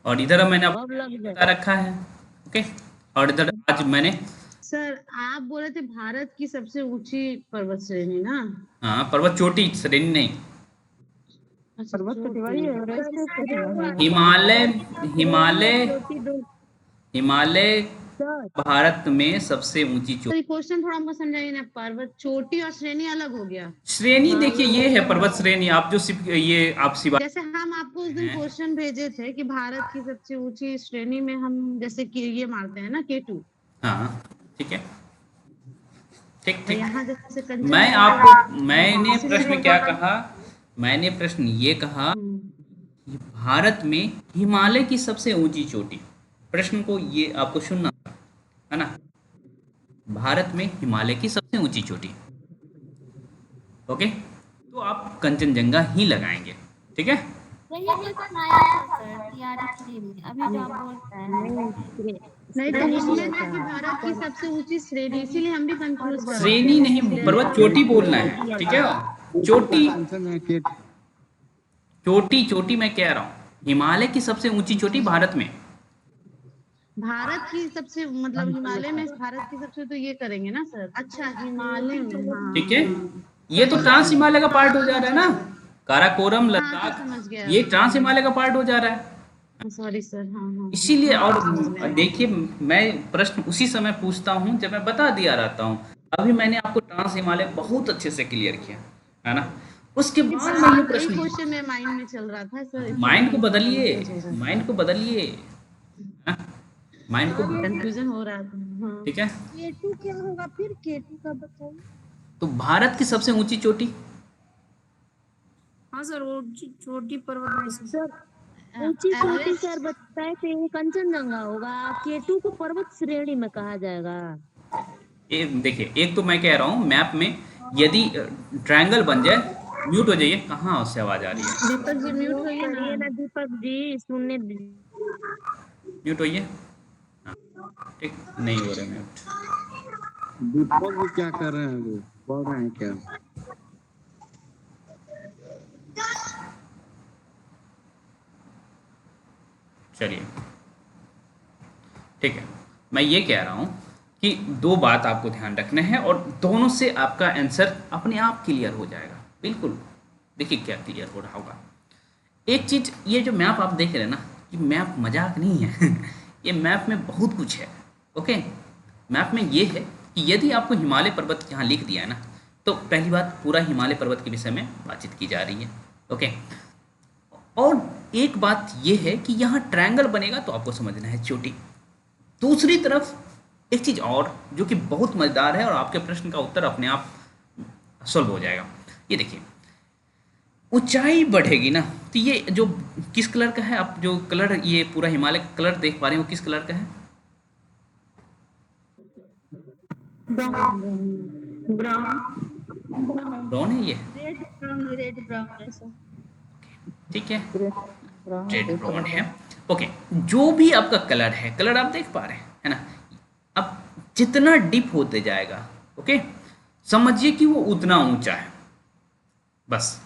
और इधर मैंने आपको अब लग बता जाए। रखा है, ओके। और इधर आज मैंने, सर आप बोले थे भारत की सबसे ऊंची पर्वत श्रेणी ना। हाँ, पर्वत चोटी श्रेणी नहीं, अच्छा, पर्वत तो चोटी। वही एवरेस्ट है, सर हिमालय, हिमालय, चोटी दो हिमालय सर। भारत में सबसे ऊंची तो चोटी। ये क्वेश्चन थोड़ा हमको समझाइए ना, पर्वत चोटी और श्रेणी अलग हो गया। श्रेणी हाँ देखिए, ये है पर्वत श्रेणी, आप जो सिर्फ ये आप सिवा जैसे हम आपको उस दिन हैं, क्वेश्चन भेजे थे कि भारत की सबसे ऊंची श्रेणी में हम जैसे कि ये मारते हैं ना K2, हाँ, ठीक है, ठीक और ठीक। यहाँ जैसे मैं कंचनजंगा आपको, मैंने प्रश्न श्रीनगर। क्या कहा, मैंने प्रश्न ये कहा कि भारत में हिमालय की सबसे ऊंची चोटी, प्रश्न को ये आपको सुनना था, है ना। भारत में हिमालय की सबसे ऊंची चोटी, ओके, तो आप कंचनजंगा ही लगाएंगे, ठीक है। यही क्वेश्चन आया था सर टीआरई में, अभी जो आप बोल रहे हैं। नहीं तो श्रेणी इसमें लिया था था। कि भारत की सबसे ऊंची श्रेणी, इसीलिए हम भी कंफ्यूज कर रहे श्रेणी नहीं, पर्वत चोटी बोलना है, ठीक है। चोटी, आंसर में के चोटी, चोटी मैं कह रहा हूँ, हिमालय की सबसे ऊंची चोटी भारत में, भारत की सबसे मतलब हिमालय में भारत की सबसे, तो ये करेंगे ना सर। अच्छा हिमालय में, हाँ ठीक है। ये तो ट्रांस हिमालय का पार्ट हो जा रहा है ना, काराकोरम, हाँ, लद्दाख, तो समझ गया। ये ट्रांस हिमालय का पार्ट हो जा रहा है, सॉरी सर, हाँ हाँ। इसीलिए। हाँ, और समझ में आया। देखिए, मैं प्रश्न उसी समय पूछता हूँ जब मैं बता दिया रहता हूँ। अभी मैंने आपको ट्रांस हिमालय बहुत अच्छे से क्लियर किया, है ना, उसके बाद मैं ये यही प्रश्न, क्वेश्चन मेरे माइंड में चल रहा था सर, माइंड को बदलिए, माइंड को बदलिए, है ना? माइंड को, कंफ्यूजन हो रहा था। हाँ। ठीक है। K2 क्या होगा फिर, K2 का बताइए। तो भारत की सबसे ऊंची चोटी, हाँ सर, वो छोटी पर्वत में से। सर ऊंची चोटी सर बताए थे ये कंचनजंगा होगा, K2 को पर्वत श्रेणी में कहा जाएगा। ये देखिए, एक तो मैं कह रहा हूँ मैप में यदि ट्रायंगल बन जाए, म्यूट हो जाइए, कहाँ उससे आवाज आ रही है, दीपक जी म्यूट होइए करिए ना। ना दीपक जी, सुनने म्यूट होइए, हाँ, ठीक, नहीं हो रहे म्यूट। दीपक भी क्या कर रहे हैं, वो बोल रहे हैं क्या? चलिए, ठीक है। मैं ये कह रहा हूँ कि दो बात आपको ध्यान रखना है, और दोनों से आपका आंसर अपने आप क्लियर हो जाएगा, बिल्कुल। देखिए क्या क्लियर हो रहा होगा। एक चीज़, ये जो मैप आप देख रहे हैं ना, ये मैप मजाक नहीं है ये मैप में बहुत कुछ है, ओके। मैप में ये है कि यदि आपको हिमालय पर्वत यहाँ लिख दिया है ना, तो पहली बात, पूरा हिमालय पर्वत के विषय में बातचीत की जा रही है, ओके। और एक बात ये है कि यहाँ ट्रायंगल बनेगा तो आपको समझना है चोटी। दूसरी तरफ एक चीज़ और जो कि बहुत मज़ेदार है और आपके प्रश्न का उत्तर अपने आप सॉल्व हो जाएगा। ये देखिए, ऊंचाई बढ़ेगी ना, तो ये जो किस कलर का है, आप जो कलर ये पूरा हिमालय का कलर देख पा रहे हैं वो किस कलर का है? ब्राउन है ये, रेड ब्राउन ऐसा। ठीक है, रेड ब्राउन है। ओके, जो भी आपका कलर है, कलर आप देख पा रहे हैं, है ना। अब जितना डीप होते जाएगा, ओके, समझिए कि वो उतना ऊंचा है, बस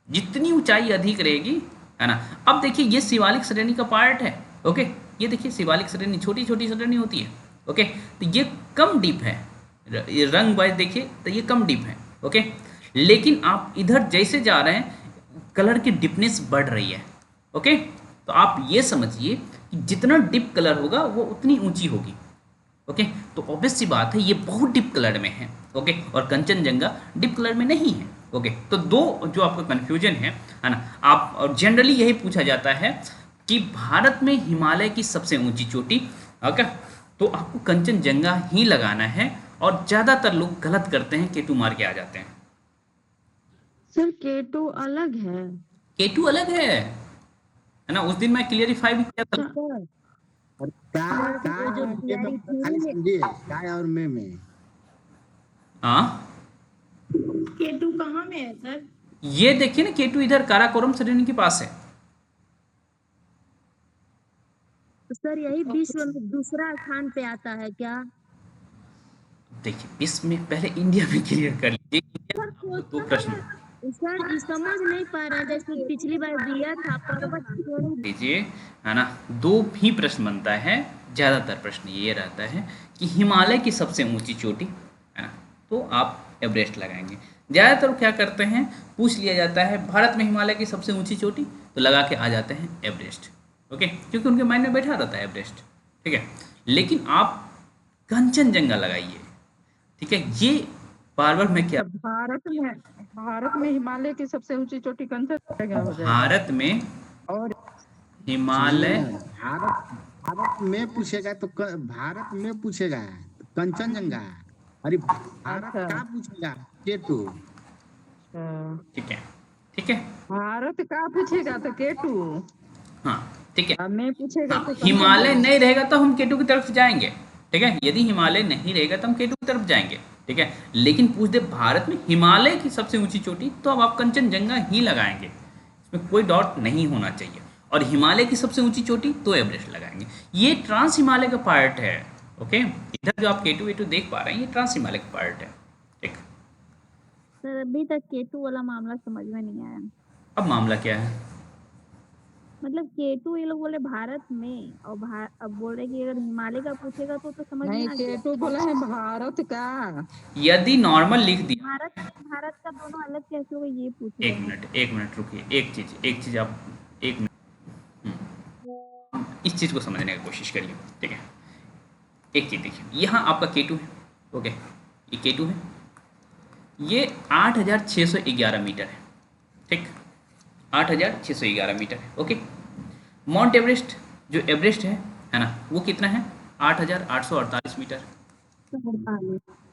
जितनी ऊंचाई अधिक रहेगी, है ना। अब देखिए ये शिवालिक श्रेणी का पार्ट है, ओके। ये देखिए शिवालिक श्रेणी छोटी छोटी श्रेणी होती है, ओके। तो ये कम डीप है, ये रंग वाइज देखिए तो ये कम डीप है, ओके। लेकिन आप इधर जैसे जा रहे हैं कलर की डिपनेस बढ़ रही है, ओके। तो आप ये समझिए कि जितना डीप कलर होगा वो उतनी ऊंची होगी, ओके। तो ऑब्वियस सी बात है ये बहुत डीप कलर में है, ओके, और कंचनजंगा डीप कलर में नहीं है, ओके। तो दो जो आपका कन्फ्यूजन है ना, आप, और जनरली यही पूछा जाता है कि भारत में हिमालय की सबसे ऊंची चोटी, ओके, तो आपको कंचनजंगा ही लगाना है। और ज़्यादातर लोग गलत करते हैं, केटू मार के आ जाते हैं। सर केटू अलग है। केटू अलग है ना, उस दिन मैं क्लियरिफाई भी किया था। और काय जो और में खाली समझिए, काय और में हाँ, केटू कहाँ में है सर? ये देखिए ना, केटू इधर काराकोरम श्रेणी के पास है। सर यही विश्व में दूसरा स्थान पे आता है क्या? देखिए इसमें पहले इंडिया में क्लियर कर लीजिए। सर दो प्रश्न सर ये समझ नहीं पा रहे हैं, जैसे पिछली बार दिया था पर्वत श्रेणी। लीजिए, है ना। दो ही प्रश्न बनता है, ज़्यादातर प्रश्न ये रहता है कि हिमालय की सबसे ऊंची चोटी, है ना, तो आप एवरेस्ट लगाएंगे। ज़्यादातर क्या करते हैं, पूछ लिया जाता है भारत में हिमालय की सबसे ऊंची चोटी, तो लगा के आ जाते हैं एवरेस्ट, ओके, क्योंकि उनके माइंड में बैठा रहता है एवरेस्ट, ठीक है। लेकिन आप कंचनजंगा लगाइए, ठीक है। ये बार बार मैं क्या, भारत में हिमालय की सबसे ऊंची चोटी कंचनजंगा हो जाएगा। भारत में और हिमालय, भारत में पूछेगा तो भारत में पूछेगा तो कंचनजंगा, अरे भारत का पूछेगा केटू। ठीक है, ठीक है, भारत का पूछेगा तो केटू, हाँ, ठीक है। मैं पूछेगा हाँ, तो हिमालय नहीं रहेगा तो हम केटू की तरफ जाएंगे, ठीक है। यदि हिमालय नहीं रहेगा तो हम केटू की तरफ जाएंगे, ठीक है। लेकिन पूछ दे भारत में हिमालय की सबसे ऊंची चोटी, तो अब आप कंचनजंगा ही लगाएंगे, इसमें कोई डाउट नहीं होना चाहिए। और हिमालय की सबसे ऊंची चोटी तो एवरेस्ट लगाएंगे। ये ट्रांस हिमालय का पार्ट है, ओके। इधर जो आप केटू वेटू देख पा रहे हैं ये ट्रांस हिमालय का पार्ट है, ठीक। सर अभी तक केटू वाला मामला समझ में नहीं आया। अब मामला क्या है? मतलब केटू ये लोग बोले भारत में, और अब बोल रहे कि अगर हिमालय का पूछेगा तो समझ में नहीं, आ गया। केटू बोला है भारत का। यदि नॉर्मल लिख दिया, भारत का दोनों अलग कैसे होगा ये पूछ रहे हैं। एक मिनट रुकिए, एक चीज आप एक मिनट इस चीज को समझने की कोशिश करिए, ठीक है। एक चीज देखिए, यहाँ आपका केटू है, ओके, ये केटू है, ये 8611 मीटर है, ठीक, 8611 मीटर है, ओके। माउंट एवरेस्ट जो एवरेस्ट है ना, वो कितना है? 8848 मीटर,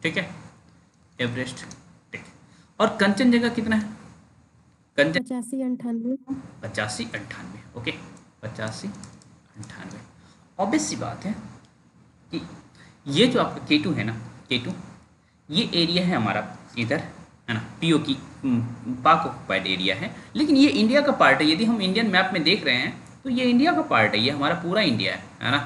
ठीक है, एवरेस्ट, ठीक। और कंचनजंगा कितना है? कंचन 85-98। 85-98, ओके, 85-98। ऑब्वियस सी बात है कि ये जो आपका केटू है ना, केटू ये एरिया है हमारा इधर, है ना, पीओ की पाक ऑक्युपाइड एरिया है, लेकिन ये इंडिया का पार्ट है। यदि हम इंडियन मैप में देख रहे हैं तो ये इंडिया का पार्ट है, ये हमारा पूरा इंडिया है ना,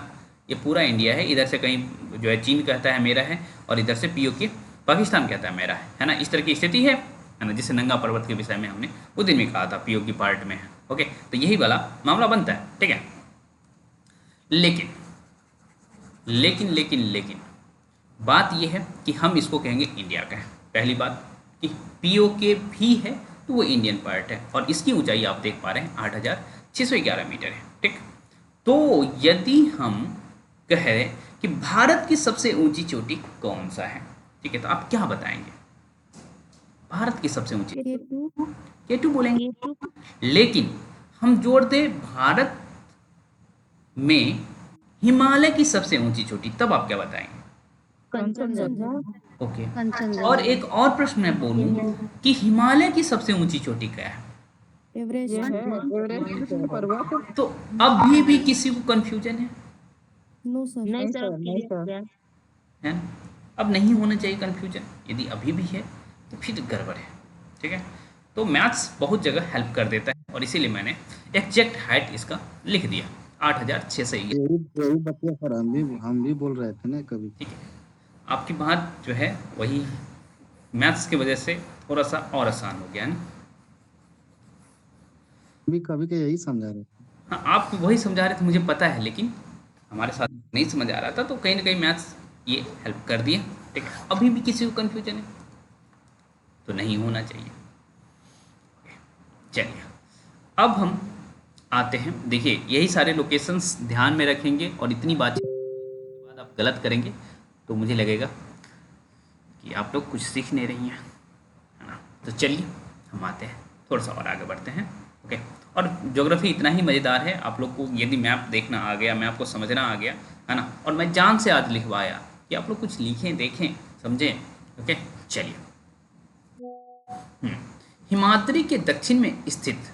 ये पूरा इंडिया है। इधर से कहीं जो है चीन कहता है मेरा है, और इधर से पीओ के पाकिस्तान कहता है मेरा है ना, इस तरह की स्थिति है ना। जिसे नंगा पर्वत के विषय में हमने उस दिन में कहा था पीओ की पार्ट में है, ओके। तो यही वाला मामला बनता है, ठीक है। लेकिन लेकिन लेकिन लेकिन बात यह है कि हम इसको कहेंगे इंडिया का है। पहली बात कि पीओ के भी है तो वो इंडियन पार्ट है, और इसकी ऊंचाई आप देख पा रहे हैं 8611 मीटर है, ठीक। तो यदि हम कहें कि भारत की सबसे ऊंची चोटी कौन सा है, ठीक है, तो आप क्या बताएंगे? भारत की सबसे ऊंची, केटू K2 बोलेंगे। केटू लेकिन हम जोड़ दे भारत में हिमालय की सबसे ऊंची चोटी, तब आप क्या बताएंगे? कंचनजंगा। ओके। कंचनजंगा। और एक और प्रश्न मैं बोलूं कि हिमालय की सबसे ऊंची चोटी क्या है? ये एवरेस्ट है एवरेस्ट एवरेस्ट पर्वत। तो अभी भी किसी को कंफ्यूजन है? नो सर नहीं नहीं सर, सर, अब नहीं क्लियर हो सर। गया। है ना? अब नहीं होना चाहिए कंफ्यूजन। यदि अभी भी है तो फिर गड़बड़ है। ठीक है, तो मैथ्स बहुत जगह हेल्प कर देता है और इसीलिए मैंने एग्जैक्ट हाइट इसका लिख दिया 8611। यही यही बतिया सर, हम भी बोल रहे थे ना कभी। ठीक है, आपकी बात जो है वही मैथ्स की वजह से थोड़ा सा और आसान हो गया है ना। भी कभी के यही समझा रहे थे। हाँ, आप वही समझा रहे थे मुझे पता है, लेकिन हमारे साथ नहीं समझ आ रहा था तो कहीं ना कहीं मैथ्स ये हेल्प कर दिया। ठीक है, अभी भी किसी को कन्फ्यूजन है तो नहीं होना चाहिए। चलिए अब हम आते हैं, देखिए यही सारे लोकेशंस ध्यान में रखेंगे और इतनी बातचीत के बाद आप गलत करेंगे तो मुझे लगेगा कि आप लोग कुछ सीख नहीं रही हैं, है ना। तो चलिए हम आते हैं, थोड़ा सा और आगे बढ़ते हैं। ओके, और ज्योग्राफी इतना ही मज़ेदार है, आप लोग को यदि मैप देखना आ गया, मैप को समझना आ गया, है ना, और मैं जान से आज लिखवाया कि आप लोग कुछ लिखें, देखें, समझें। ओके, चलिए। हिमाद्री के दक्षिण में स्थित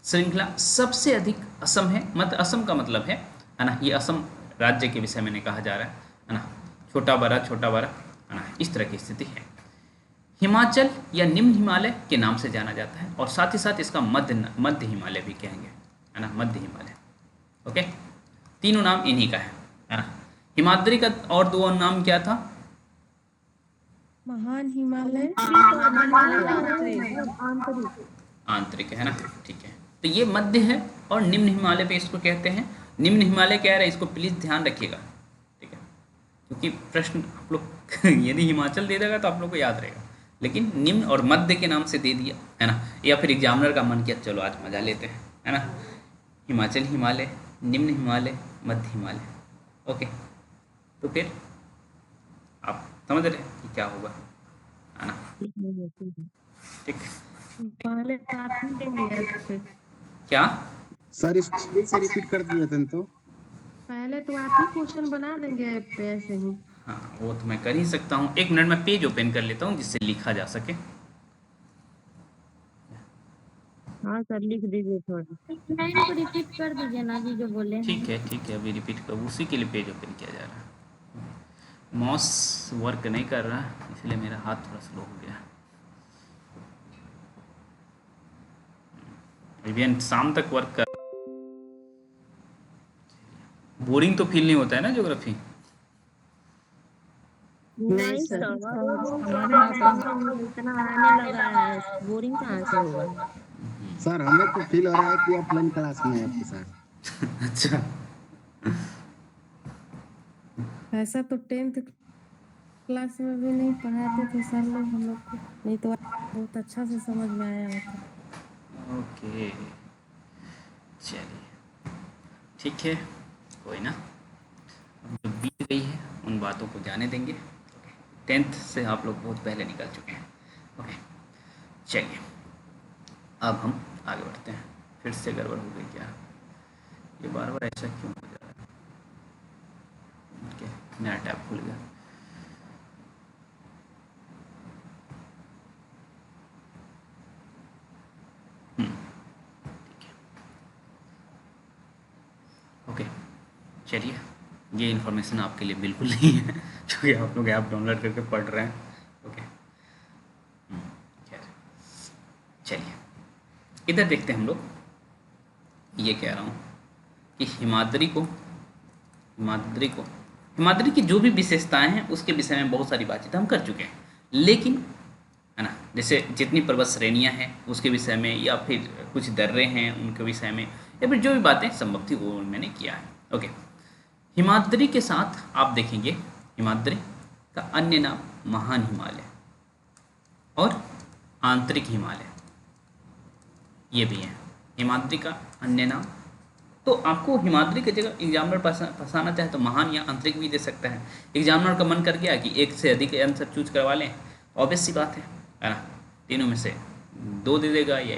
श्रृंखला सबसे अधिक असम है। असम का मतलब है ना, ये असम राज्य के विषय में कहा जा रहा है ना, छोटा बड़ा है ना, इस तरह की स्थिति है। हिमाचल या निम्न हिमालय के नाम से जाना जाता है और साथ ही साथ इसका मध्य हिमालय भी कहेंगे, है ना, मध्य हिमालय। ओके, तीनों नाम इन्हीं का है ना। हिमाद्री का और दो नाम क्या था? महान हिमालय आंतरिक, है ना। ठीक है, तो ये मध्य है और निम्न हिमालय पे इसको कहते हैं। निम्न हिमालय कह रहे हैं, इसको प्लीज़ ध्यान रखिएगा। ठीक है, क्योंकि प्रश्न आप लोग यदि हिमाचल दे देगा तो आप लोग को याद रहेगा, लेकिन निम्न और मध्य के नाम से दे दिया, है ना, या फिर एग्जामिनर का मन किया चलो आज मजा लेते हैं, है ना, हिमाचल हिमालय, निम्न हिमालय, मध्य हिमालय। ओके, तो फिर आप समझ रहे हैं कि क्या होगा, है ना। ठीक, पहले तो आप ही देंगे। क्या सर इसको फिर से रिपीट कर दिए थे तो। पहले तो आप ही क्वेश्चन बना देंगे ऐसे ही। हाँ, वो तो मैं कर ही सकता हूँ। एक मिनट में पेज ओपन कर लेता हूँ जिससे लिखा जा सके। हाँ सर, लिख दीजिए थोड़ा। लाइन को रिपीट कर दीजिए ना जी, जो बोले हैं। ठीक है, अभी रिपीट कर, उसी के लिए पेज ओपन किया जा रहा है। माउस वर्क नहीं कर रहा इसलिए मेरा हाथ थोड़ा स्लो हो गया। इवन शाम तक वर्क कर, बोरिंग तो फील नहीं होता है ना ज्योग्राफी? नहीं सर, इतना आने लगा है, बोरिंग कहाँ से होगा। सर हमें तो फील हो रहा है कि ऑफलाइन क्लास में है आपके साथ। अच्छा, ऐसा तो 10th क्लास में भी नहीं पढ़ाते थे सर लोग हम लोग को, नहीं तो बहुत अच्छा से समझ में आया होता। ओके, चलिए ठीक है, कोई ना, अब जो बीत गई है उन बातों को जाने देंगे। 10th से आप लोग बहुत पहले निकल चुके हैं। ओके, चलिए अब हम आगे बढ़ते हैं। फिर से गड़बड़ हो गई क्या? ये बार बार ऐसा क्यों हो जा रहा है? ओके, नया टैब खुल गया। ठीक है, ओके, चलिए ये इन्फॉर्मेशन आपके लिए बिल्कुल नहीं है क्योंकि आप लोग ऐप डाउनलोड करके पढ़ रहे हैं। ओके, खैर चलिए इधर देखते हैं हम लोग। ये कह रहा हूँ कि हिमाद्री की जो भी विशेषताएं हैं उसके विषय में बहुत सारी बातचीत हम कर चुके हैं, लेकिन है ना, जैसे जितनी पर्वत श्रेणियाँ हैं उसके विषय में, या फिर कुछ दर्रे हैं उनके विषय में, या फिर जो भी बातें संभव थी वो मैंने किया है। ओके, हिमाद्री के साथ आप देखेंगे हिमाद्री का अन्य नाम महान हिमालय और आंतरिक हिमालय, ये भी है हिमाद्री का अन्य नाम। तो आपको हिमाद्री की जगह एग्जामिनर फंसाना चाहे तो महान या आंतरिक भी दे सकता है। एग्जामिनर का मन कर गया कि एक से अधिक आंसर चूज करवा लें, ऑब्वियस सी बात है ना। तीनों में से 2 दे देगा या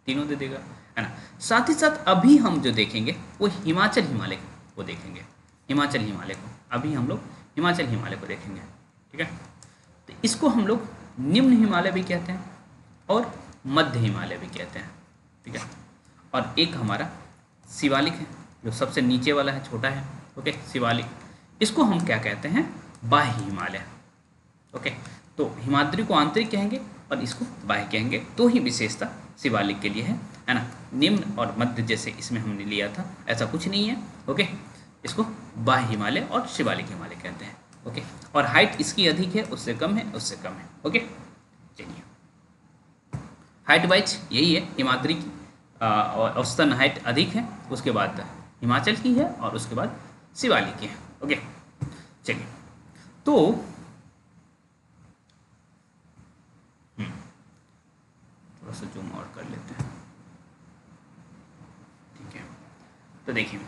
तीनों दे देगा, है ना। साथ ही साथ अभी हम जो देखेंगे वो हिमाचल हिमालय को देखेंगे, हिमाचल हिमालय को, अभी हम लोग हिमाचल हिमालय को देखेंगे, ठीक है। तो इसको हम लोग निम्न हिमालय भी कहते हैं और मध्य हिमालय भी कहते हैं, ठीक है। और एक हमारा शिवालिक है जो सबसे नीचे वाला है, छोटा है, ओके, शिवालिक, इसको हम क्या कहते हैं, बाह्य हिमालय, ओके। तो हिमाद्री को आंतरिक कहेंगे और इसको बाह्य कहेंगे, तो ही विशेषता शिवालिक के लिए है ना। निम्न और मध्य जैसे इसमें हमने लिया था ऐसा कुछ नहीं है, ओके। इसको बाह्य हिमालय और शिवालिक हिमालय कहते हैं, ओके। और हाइट इसकी अधिक है, उससे कम है, उससे कम है, ओके। चलिए, हाइट वाइज यही है, हिमाद्री की औसतन हाइट अधिक है, उसके बाद हिमाचल की है और उसके बाद शिवालिक की है, ओके। चलिए, तो थोड़ा सा जूम और कर लेते हैं, ठीक है। तो देखिए,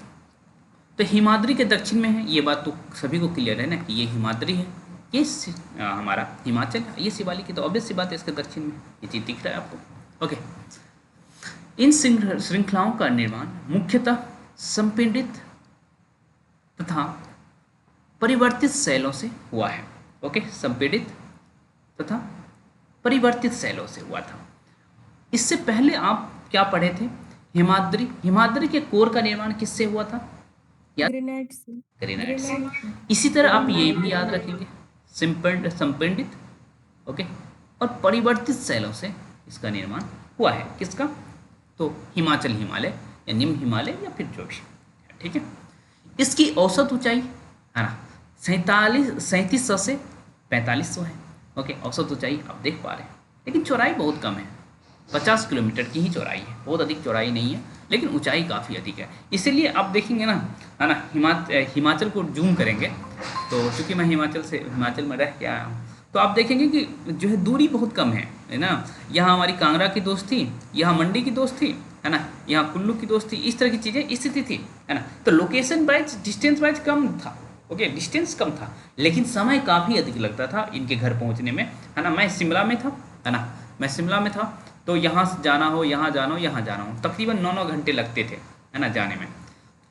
तो हिमाद्री के दक्षिण में है, ये बात तो सभी को क्लियर है ना कि ये हिमाद्री है, ये हमारा हिमाचल है, ये शिवालिक की, तो ऑब्वियस सी बात है इसके दक्षिण में, ये चीज दिख रहा है आपको, ओके। इन श्रृंखलाओं का निर्माण मुख्यतः संपीड़ित तथा परिवर्तित शैलों से हुआ है, ओके। संपीड़ित तथा परिवर्तित शैलों से हुआ था। इससे पहले आप क्या पढ़े थे, हिमाद्री के कोर का निर्माण किससे हुआ था, ग्रेनाइट से। ग्रेनाइट से। इसी तरह आप ये भी याद रखेंगे, संपीड़ित, ओके, और परिवर्तित शैलों से इसका निर्माण हुआ है, किसका, तो हिमाचल हिमालय या निम्न हिमालय या फिर जो भी, ठीक है। इसकी औसत ऊंचाई है ना 3700 से 4500 है, ओके। औसत ऊंचाई आप देख पा रहे हैं, लेकिन चौड़ाई बहुत कम है, 50 किलोमीटर की ही चौड़ाई है, बहुत अधिक चौड़ाई नहीं है, लेकिन ऊंचाई काफ़ी अधिक है। इसीलिए आप देखेंगे ना, है ना, हिमाचल को जूम करेंगे तो चूँकि मैं हिमाचल में रह के आया हूँ, तो आप देखेंगे कि जो है दूरी बहुत कम है ना। यहाँ हमारी कांगड़ा की दोस्त थी, यहाँ मंडी की दोस्त थी, है ना, यहाँ कुल्लू की दोस्त थी, इस तरह की चीज़ें स्थिति थी, है ना। तो लोकेशन वाइज, डिस्टेंस वाइज कम था, ओके, डिस्टेंस कम था, लेकिन समय काफ़ी अधिक लगता था इनके घर पहुँचने में, है ना। मैं शिमला में था, है ना, मैं शिमला में था, तो यहाँ जाना हो, यहाँ जाना हो, यहाँ जाना हो, तकरीबन 9 घंटे लगते थे, है ना, जाने में।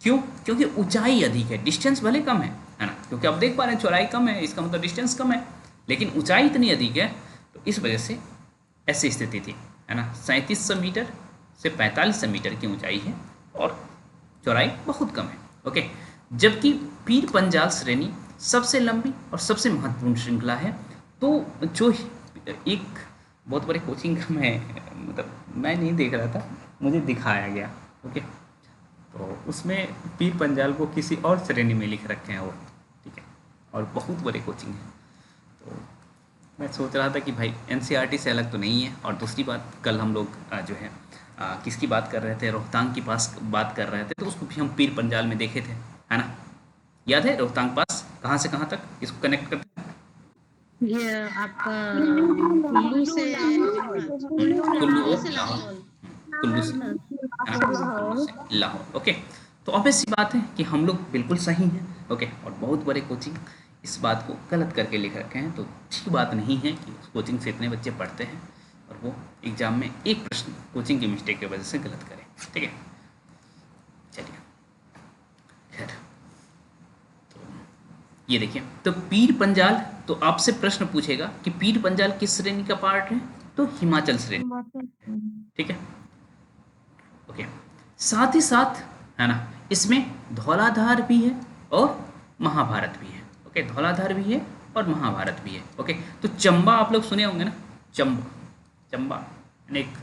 क्यों, क्योंकि ऊंचाई अधिक है, डिस्टेंस भले कम है ना, क्योंकि आप देख पा रहे हैं चौड़ाई कम है, इसका मतलब डिस्टेंस कम है, लेकिन ऊंचाई इतनी अधिक है, तो इस वजह से ऐसी स्थिति थी, है ना। 3700 मीटर से 4500 मीटर की ऊंचाई है और चौड़ाई बहुत कम है, ओके। जबकि पीर पंजाल श्रेणी सबसे लंबी और सबसे महत्वपूर्ण श्रृंखला है। तो जो एक बहुत बड़े कोचिंग का मैं नहीं देख रहा था, मुझे दिखाया गया, ओके। तो उसमें पीर पंजाल को किसी और श्रेणी में लिख रखे हैं वो, ठीक है, और बहुत बड़े कोचिंग है। तो मैं सोच रहा था कि भाई एनसीईआरटी से अलग तो नहीं है। और दूसरी बात, कल हम लोग जो है किसकी बात कर रहे थे, रोहतांग की पास बात कर रहे थे, तो उसको भी हम पीर पंजाल में देखे थे, है ना। याद है रोहतांग पास कहाँ से कहाँ तक इसको कनेक्ट करते हैं, ये आपका कुल्लू से कुल्लू से लाहौर, ओके। तो ऑब्वियस सी बात है कि हम लोग बिल्कुल सही हैं, ओके। और बहुत बड़े कोचिंग इस बात को गलत करके लिख रखे हैं, तो ठीक बात नहीं है कि उस कोचिंग से इतने बच्चे पढ़ते हैं और वो एग्जाम में एक प्रश्न कोचिंग की मिस्टेक की वजह से गलत करें, ठीक है। चलिए, खैर, तो ये देखिए, तो पीर पंजाल, तो आपसे प्रश्न पूछेगा कि पीर पंजाल किस श्रेणी का पार्ट है, तो हिमाचल श्रेणी, ठीक है, ओके। साथ ही साथ, है ना, इसमें धौलाधार भी है और महाभारत भी है, ओके। धौलाधार भी है और महाभारत भी है, ओके। तो चंबा आप लोग सुने होंगे ना, चंबा एक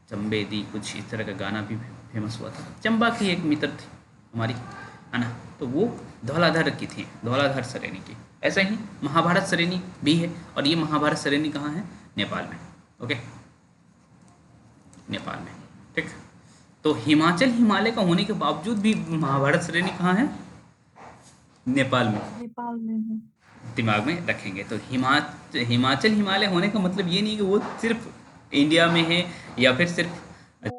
चंबे दी, कुछ इस तरह का गाना भी फेमस हुआ था। चंबा की एक मित्र थी हमारी, है ना, तो वो धौलाधार की थी, धौलाधार श्रेणी की। ऐसा ही महाभारत श्रेणी भी है, और ये महाभारत श्रेणी कहाँ है, नेपाल में, ओके, नेपाल में, ठीक। तो हिमाचल हिमालय का होने के बावजूद भी महाभारत श्रेणी कहाँ है, नेपाल में है। दिमाग में रखेंगे। तो हिमाचल हिमालय होने का मतलब ये नहीं कि वो सिर्फ इंडिया में है या फिर सिर्फ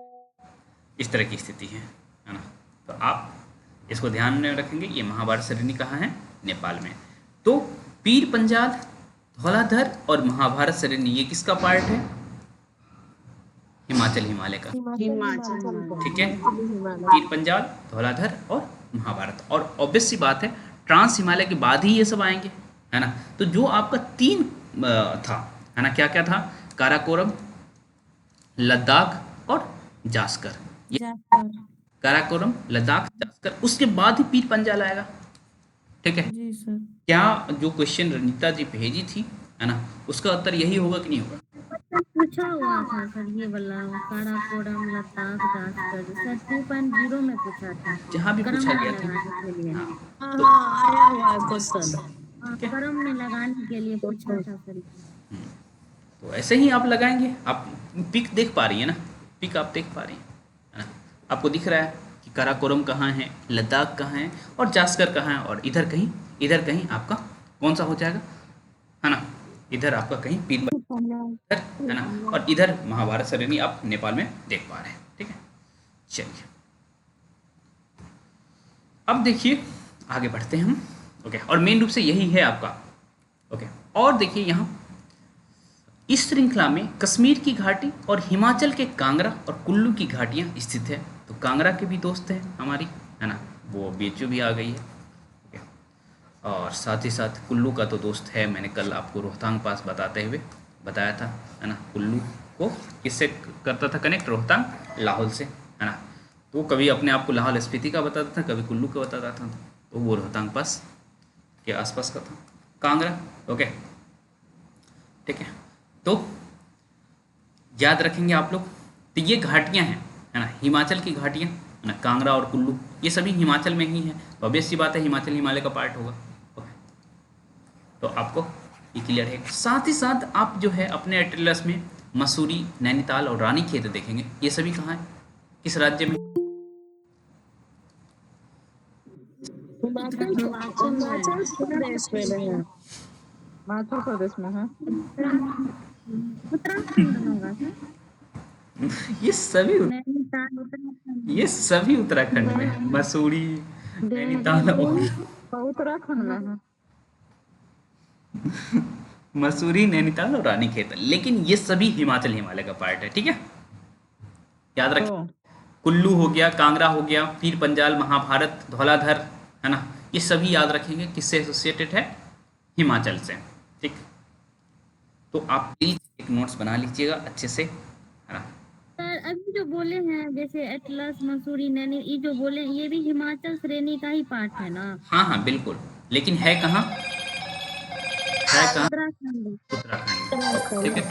इस तरह की स्थिति है ना। तो आप इसको ध्यान में रखेंगे, ये महाभारत श्रेणी कहाँ है, नेपाल में। तो पीर पंजाल धौलाधर और महाभारत श्रेणी ये किसका पार्ट है? हिमाचल हिमालय का, हिमाचल ठीक है। पीर पंजाल, धौलाधर और महाभारत, और ऑब्वियस सी बात है ट्रांस हिमालय के बाद ही ये सब आएंगे, है ना। तो जो आपका 3 था, है ना, क्या क्या था? काराकोरम, लद्दाख और जास्कर। ये जाकर काराकोरम, लद्दाख, जास्कर, उसके बाद ही पीर पंजाल आएगा, ठीक है। जी सर। क्या जो क्वेश्चन रणीता जी भेजी थी, है ना, उसका उत्तर यही होगा कि नहीं होगा? पूछा हुआ था सर ये वाला काराकोरम लद्दाख जाकर सर 2.0 में पूछा था। जहाँ भी क्रम पूछा में गया था, लगाने के लिए। हाँ, आया हुआ है क्वेश्चन। क्रम में लगाने के लिए पूछा था सर। तो ऐसे ही आप लगाएंगे। आप पिक देख पा रही है ना, पिक आप देख पा रही हैं, है ना, आपको दिख रहा है कि काराकोरम कहाँ है, लद्दाख कहाँ है और जास्कर कहाँ है, और इधर कहीं आपका कौन सा हो जाएगा, है ना, इधर आपका कहीं पीर पंजाल, है ना, और इधर महाभारत श्रेणी आप नेपाल में देख पा रहे हैं, ठीक है। चलिए अब देखिए आगे बढ़ते हैं हम, ओके। और मेन रूप से यही है आपका, ओके। और देखिए यहाँ इस श्रृंखला में कश्मीर की घाटी और हिमाचल के कांगड़ा और कुल्लू की घाटियाँ स्थित है। तो कांगड़ा के भी दोस्त हैं हमारी, है ना, वो बीएचयू भी आ गई है, ओके। और साथ ही साथ कुल्लू का तो दोस्त है, मैंने कल आपको रोहतांग पास बताते हुए बताया था, है ना। कुल्लू को किससे करता था कनेक्ट? रोहतांग लाहौल से, है ना। तो कभी अपने आप को लाहौल स्पीति का बताता था, कभी कुल्लू का बताता था, तो वो रोहतांग पास के आसपास का था कांगड़ा, ओके, ठीक है। तो याद रखेंगे आप लोग। तो ये घाटियाँ हैं, है ना, हिमाचल की घाटियाँ, है ना, कांगड़ा और कुल्लू, ये सभी हिमाचल में ही है। तो ऑब्वियस सी बात है हिमाचल हिमालय का पार्ट होगा, ओके। तो आपको ये क्लियर है। साथ ही साथ आप जो है अपने एटलस में मसूरी, नैनीताल और रानीखेत देखेंगे। ये सभी कहाँ है, किस राज्य में? हिमाचल प्रदेश में है। उत्तराखंड होगा सर। ये सभी नैनीताल उत्तराखंड। ये सभी उत्तराखंड में है। मसूरी, नैनीताल और उत्तराखंड में है। मसूरी, नैनीताल और रानीखेत, लेकिन ये सभी हिमाचल हिमालय का पार्ट है, ठीक है। याद रखें, कुल्लू हो गया, कांगड़ा हो गया, पीर पंजाल, महाभारत, धौलाधर, है ना, ये सभी याद रखेंगे किससे एसोसिएटेड है? हिमाचल से, ठीक। तो आप प्लीज एक नोट्स बना लीजिएगा अच्छे से, है ना। सर अभी जो बोले हैं जैसे एटलस, मसूरी, नैनी, ये जो बोले ये भी हिमाचल श्रेणी का ही पार्ट है ना? हाँ हाँ बिल्कुल, लेकिन है कहाँ? है कहाँ? उत्तराखंड। उत्तराखंड, ठीक है।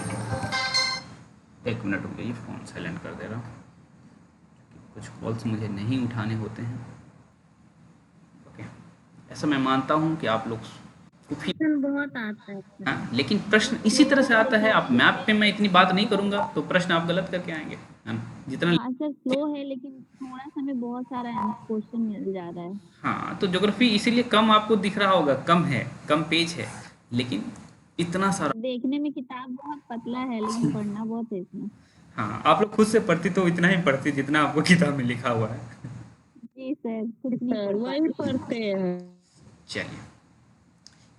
एक मिनट रुकिए, ये फ़ोन साइलेंट कर दे रहा हूँ, कुछ कॉल्स मुझे नहीं उठाने होते हैं, ओके। ऐसा मैं मानता हूँ कि आप लोग प्रश्न बहुत आता है। हाँ, लेकिन प्रश्न इसी तरह से आता है। आप मैप पे मैं इतनी बात नहीं करूंगा तो प्रश्न आप गलत करके आएंगे, है ना, जितना। हाँ सर स्लो है लेकिन थोड़ा सा हमें बहुत सारा क्वेश्चन मिल जा रहा है। हाँ, तो ज्योग्राफी इसीलिए कम आपको दिख रहा होगा, कम है, कम पेज है, लेकिन इतना सारा। देखने में किताब बहुत पतला है लेकिन पढ़ना बहुत है इसमें। हाँ, आप लोग खुद से पढ़ती तो इतना ही पढ़ती जितना आपको किताब में लिखा हुआ है। जी सर, खुद नहीं वही पढ़ते हैं। चलिए,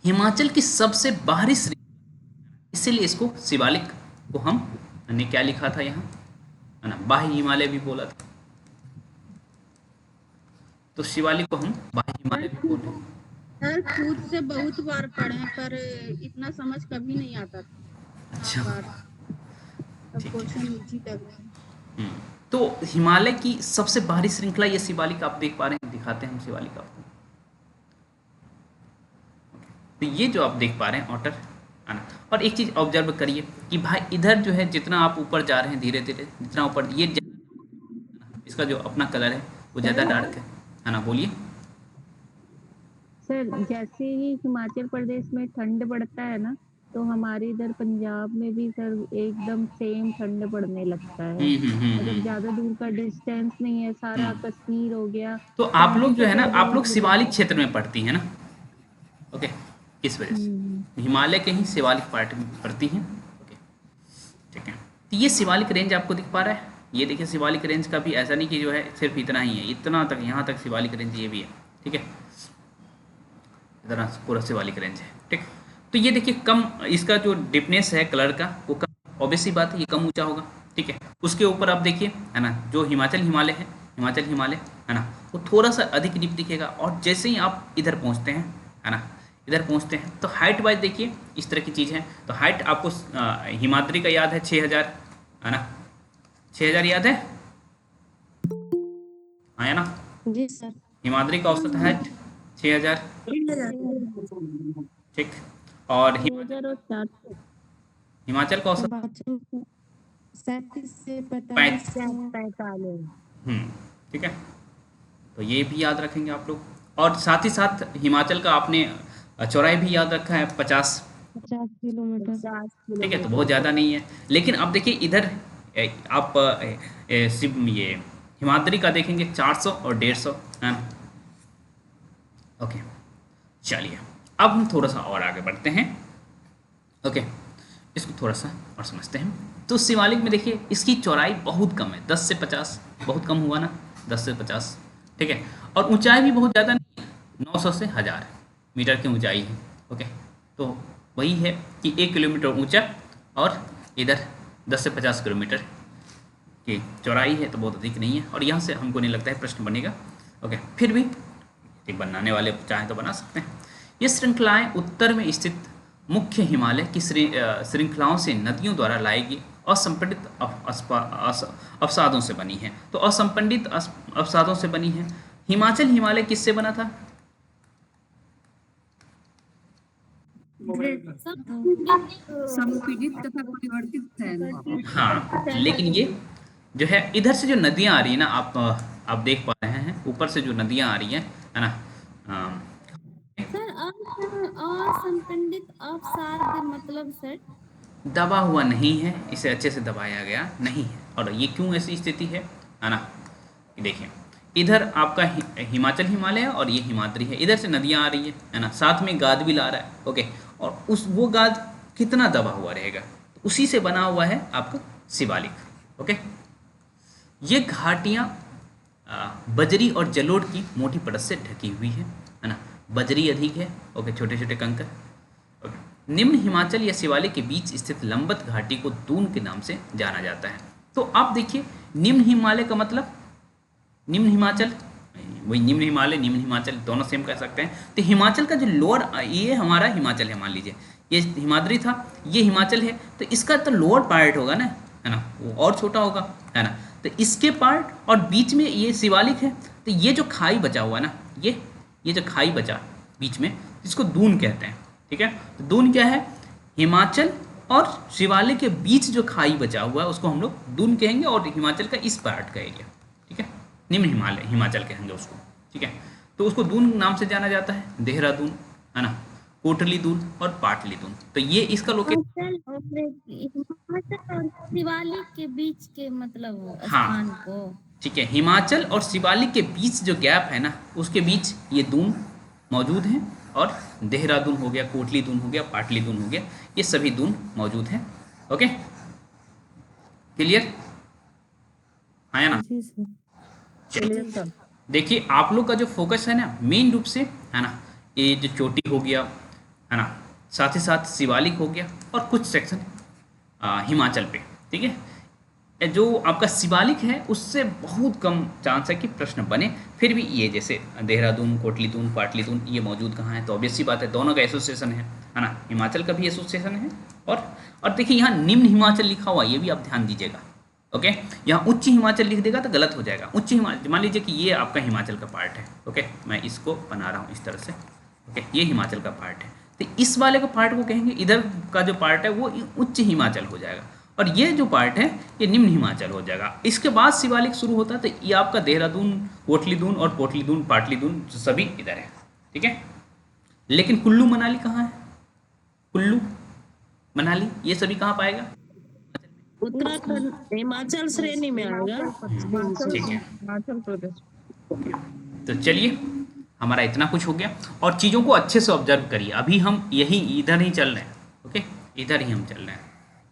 हिमाचल की सबसे बाहरी श्रेणी, इसीलिए इसको शिवालिक को हमने क्या लिखा था यहाँ, है ना, बाह्य हिमालय भी बोला था। तो शिवालिक को हम बाह्य हिमालय भी बोले। सर खुद से बहुत बार पढ़े पर इतना समझ कभी नहीं आता था। अच्छा, ठीक है। क्वेश्चन इजी लग रहा है। तो हिमालय की सबसे बाहरी श्रृंखला ये शिवालिक आप देख पा रहे हैं, दिखाते हैं हम शिवालिक आपको। तो ये जो आप देख पा रहे हैं ऑटर, है ना। और एक चीज़ ऑब्जर्व करिए कि भाई इधर जो है जितना आप ऊपर जा रहे हैं धीरे धीरे, जितना ऊपर ये इसका जो अपना कलर है वो ज़्यादा डार्क है ना। बोलिए सर। जैसे ही हिमाचल प्रदेश में ठंड पड़ता है ना तो हमारे इधर पंजाब में भी सर एकदम सेम ठंड पड़ने लगता है। मतलब ज्यादा दूर का डिस्टेंस नहीं है, सारा कश्मीर हो गया। तो आप लोग जो है ना, आप लोग शिवालिक क्षेत्र में पढ़ती हैं ना, ओके, इस वजह से हिमालय के ही शिवालिक पार्ट में पड़ती हैं, ओके, ठीक है। तो ये शिवालिक रेंज आपको दिख पा रहा है, ये देखिए शिवालिक रेंज का भी ऐसा नहीं कि जो है सिर्फ इतना ही है, इतना तक, यहाँ तक शिवालिक रेंज ये भी है, ठीक है, इतना पूरा शिवालिक रेंज है, ठीक। तो ये देखिए कम, इसका जो डिपनेस है कलर का वो कम, ऑब्वियसली बात है ये कम ऊंचा होगा, ठीक है। उसके ऊपर आप देखिए है ना, जो हिमाचल हिमालय है, हिमाचल हिमालय है ना, वो थोड़ा सा अधिक डीप दिखेगा। और जैसे ही आप इधर पहुंचते हैं है ना, इधर पहुंचते हैं तो हाइट वाइज देखिए इस तरह की चीज़ है। तो हाइट आपको हिमाद्री का याद है 6000 है ना, 6000 याद है, हाँ ना। जी सर। हिमाद्री का औसत हाइट 6000, ठीक। और 2400 हिमाचल का औसत 37 से 45 45 ठीक है। तो ये भी याद रखेंगे आप लोग। और साथ ही साथ हिमाचल का आपने चौड़ाई भी याद रखा है 50 किलोमीटर। ठीक है, तो बहुत ज़्यादा नहीं है। लेकिन अब देखिए इधर आप ये हिमाद्री का देखेंगे 400 और 150 है ना। ओके, चलिए अब हम थोड़ा सा और आगे बढ़ते हैं। ओके, इसको थोड़ा सा और समझते हैं। तो शिवालिक में देखिए इसकी चौड़ाई बहुत कम है, 10 से 50, बहुत कम हुआ ना, 10 से 50, ठीक है। और ऊंचाई भी बहुत ज़्यादा नहीं है, 900 से 1000 मीटर की ऊंचाई है। ओके, तो वही है कि 1 किलोमीटर ऊंचा और इधर 10 से 50 किलोमीटर की चौड़ाई है, तो बहुत अधिक नहीं है। और यहाँ से हमको नहीं लगता है प्रश्न बनेगा। ओके, फिर भी एक बनाने वाले चाहें तो बना सकते हैं। ये श्रृंखलाएं उत्तर में स्थित मुख्य हिमालय की श्रृंखलाओं से नदियों द्वारा लाई गई असंपीडित अवसादों से बनी है। तो असंपीडित अवसादों से बनी है। हिमाचल हिमालय किससे बना था? संपीड़ित तथा परिवर्तित है। हाँ, लेकिन ये जो है इधर से जो नदियाँ आ रही है ना, आप देख पा रहे हैं ऊपर से जो नदियाँ आ रही हैं है ना, सर असंपीड़ित अवसाद मतलब सर दबा हुआ नहीं है, इसे अच्छे से दबाया गया नहीं है। और ये क्यों ऐसी स्थिति है ना, देखिए इधर आपका हिमाचल हिमालय है और ये हिमाद्री है, इधर से नदियाँ आ रही है ना, साथ में गाद भी ला रहा है। ओके, और वो गाद कितना दबा हुआ रहेगा, तो उसी से बना हुआ है आपका शिवालिक। ओके, ये घाटियाँ बजरी और जलोढ़ की मोटी परत से ढकी हुई है ना, बजरी अधिक है। ओके, छोटे छोटे कंकर। ओके, निम्न हिमाचल या शिवालिक के बीच स्थित लंबत घाटी को दून के नाम से जाना जाता है। तो आप देखिए निम्न हिमालय का मतलब निम्न हिमाचल, वही निम्न हिमालय निम्न हिमाचल दोनों सेम कह सकते हैं। तो हिमाचल का जो लोअर, ये हमारा हिमाचल है, मान लीजिए ये हिमाद्री था, ये हिमाचल है, तो इसका तो लोअर पार्ट होगा ना, है ना, वो और छोटा होगा है ना। तो इसके पार्ट और बीच में ये शिवालिक है, तो ये जो खाई बचा हुआ ना, ये जो खाई बचा बीच में, इसको दून कहते हैं। ठीक है, तो दून क्या है? हिमाचल और शिवालिक के बीच जो खाई बचा हुआ है उसको हम लोग दून कहेंगे, और हिमाचल का इस पार्ट का एरिया, ठीक है, निम्न हिमालय हिमाचल कहेंगे उसको। ठीक है, तो उसको दून नाम से जाना जाता है, देहरादून है ना, कोटली दून और पाटली दून। तो ये इसका लोकेशन हिमाचल और शिवालिक के बीच के मतलब हाँ, स्थान को, ठीक है, हिमाचल और शिवालिक के बीच जो गैप है ना, उसके बीच ये दून मौजूद हैं, और देहरादून हो गया, कोटली दून हो गया, पाटली दून हो गया, ये सभी दून मौजूद हैं। ओके, क्लियर है ना? जी सर। चलिए देखिए, आप लोग का जो फोकस है ना मेन रूप से है ना, ये जो चोटी हो गया है ना, साथ ही साथ शिवालिक हो गया, और कुछ सेक्शन हिमाचल पे। ठीक है, जो आपका शिवालिक है उससे बहुत कम चांस है कि प्रश्न बने। फिर भी ये जैसे देहरादून, कोटली दून, पाटली दून, ये मौजूद कहाँ है? तो ऑब्वियस सी बात है, दोनों का एसोसिएशन है ना, हिमाचल का भी एसोसिएशन है। और देखिए यहाँ निम्न हिमाचल लिखा हुआ है, ये भी आप ध्यान दीजिएगा। ओके, यहाँ उच्च हिमाचल लिख देगा तो गलत हो जाएगा। उच्च हिमाचल मान लीजिए कि ये आपका हिमाचल का पार्ट है। ओके, मैं इसको बना रहा हूँ इस तरह से। ओके, ये हिमाचल का पार्ट है, तो इस वाले को पार्ट को कहेंगे, इधर का जो पार्ट है वो उच्च हिमाचल हो जाएगा, और ये जो पार्ट है ये निम्न हिमाचल हो जाएगा। इसके बाद शिवालिक शुरू होता है, तो ये आपका देहरादून, कोटली दून और पोटली दून, पाटली दून सभी इधर है। ठीक है, लेकिन कुल्लू मनाली कहाँ है? कुल्लू मनाली ये सभी कहाँ पाएगा? उत्तराखंड हिमाचल श्रेणी में आएगा। ठीक है, हिमाचल प्रदेश। तो चलिए हमारा इतना कुछ हो गया, और चीज़ों को अच्छे से ऑब्जर्व करिए। अभी हम यही इधर ही चल रहे हैं। ओके, इधर ही हम चल रहे हैं।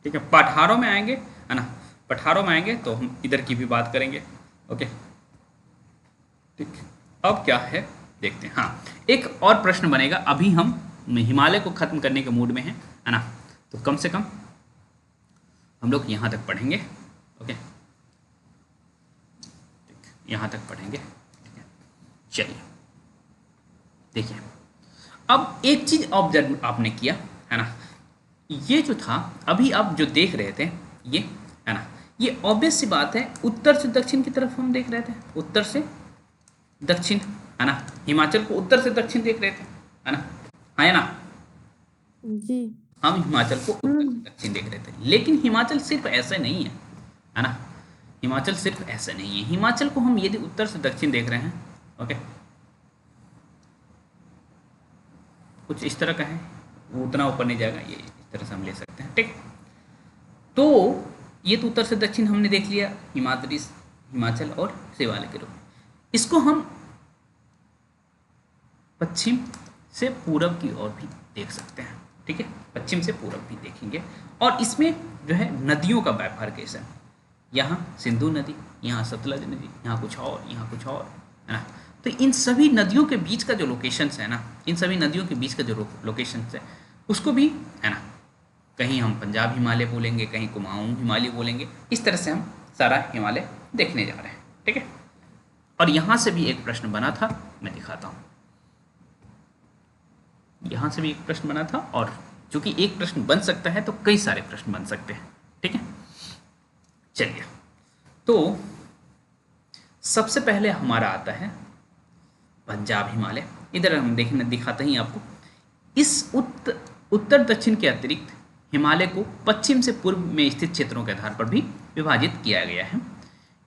ठीक है, पठारों में आएंगे है ना, पठारों में आएंगे तो हम इधर की भी बात करेंगे। ओके, ठीक, अब क्या है देखते हैं। हाँ, एक और प्रश्न बनेगा, अभी हम हिमालय को ख़त्म करने के मूड में है ना, तो कम से कम हम लोग यहाँ तक पढ़ेंगे। ओके, यहाँ तक पढ़ेंगे। ठीक है, चलिए देखिए, अब एक चीज़ ऑब्जर्व आपने किया है ना, ये जो था अभी आप जो देख रहे थे ये है ना, ये ऑब्वियस सी बात है, उत्तर से दक्षिण की तरफ हम देख रहे थे, उत्तर से दक्षिण है ना, हिमाचल को उत्तर से दक्षिण देख रहे थे है ना, है ना, जी हम हिमाचल को उत्तर से दक्षिण देख रहे थे। लेकिन हिमाचल सिर्फ ऐसे नहीं है ना, हिमाचल सिर्फ ऐसे नहीं है। हिमाचल को हम यदि उत्तर से दक्षिण देख रहे हैं, ओके, कुछ इस तरह का है, वो उतना ऊपर नहीं जाएगा, ये इस तरह से हम ले सकते हैं। ठीक, तो ये तो उत्तर से दक्षिण हमने देख लिया, हिमाचल और शिवालिक के रूप में। इसको हम पश्चिम से पूरब की ओर भी देख सकते हैं। ठीक है, पश्चिम से पूरब भी देखेंगे, और इसमें जो है नदियों का बाइफर्केशन, यहाँ सिंधु नदी, यहाँ सतलज नदी, यहाँ कुछ और, यहाँ कुछ और, है ना। तो इन सभी नदियों के बीच का जो लोकेशंस है ना, इन सभी नदियों के बीच का जो लोकेशंस है, उसको भी है ना, कहीं हम पंजाब हिमालय बोलेंगे, कहीं कुमाऊं हिमालय बोलेंगे, इस तरह से हम सारा हिमालय देखने जा रहे हैं। ठीक है, और यहाँ से भी एक प्रश्न बना था, मैं दिखाता हूँ। यहाँ से भी एक प्रश्न बना था, और चूंकि एक प्रश्न बन सकता है तो कई सारे प्रश्न बन सकते हैं। ठीक है, चलिए, तो सबसे पहले हमारा आता है पंजाब हिमालय। इधर हम देखने दिखाते हैं आपको, इस उत्तर दक्षिण के अतिरिक्त हिमालय को पश्चिम से पूर्व में स्थित क्षेत्रों के आधार पर भी विभाजित किया गया है।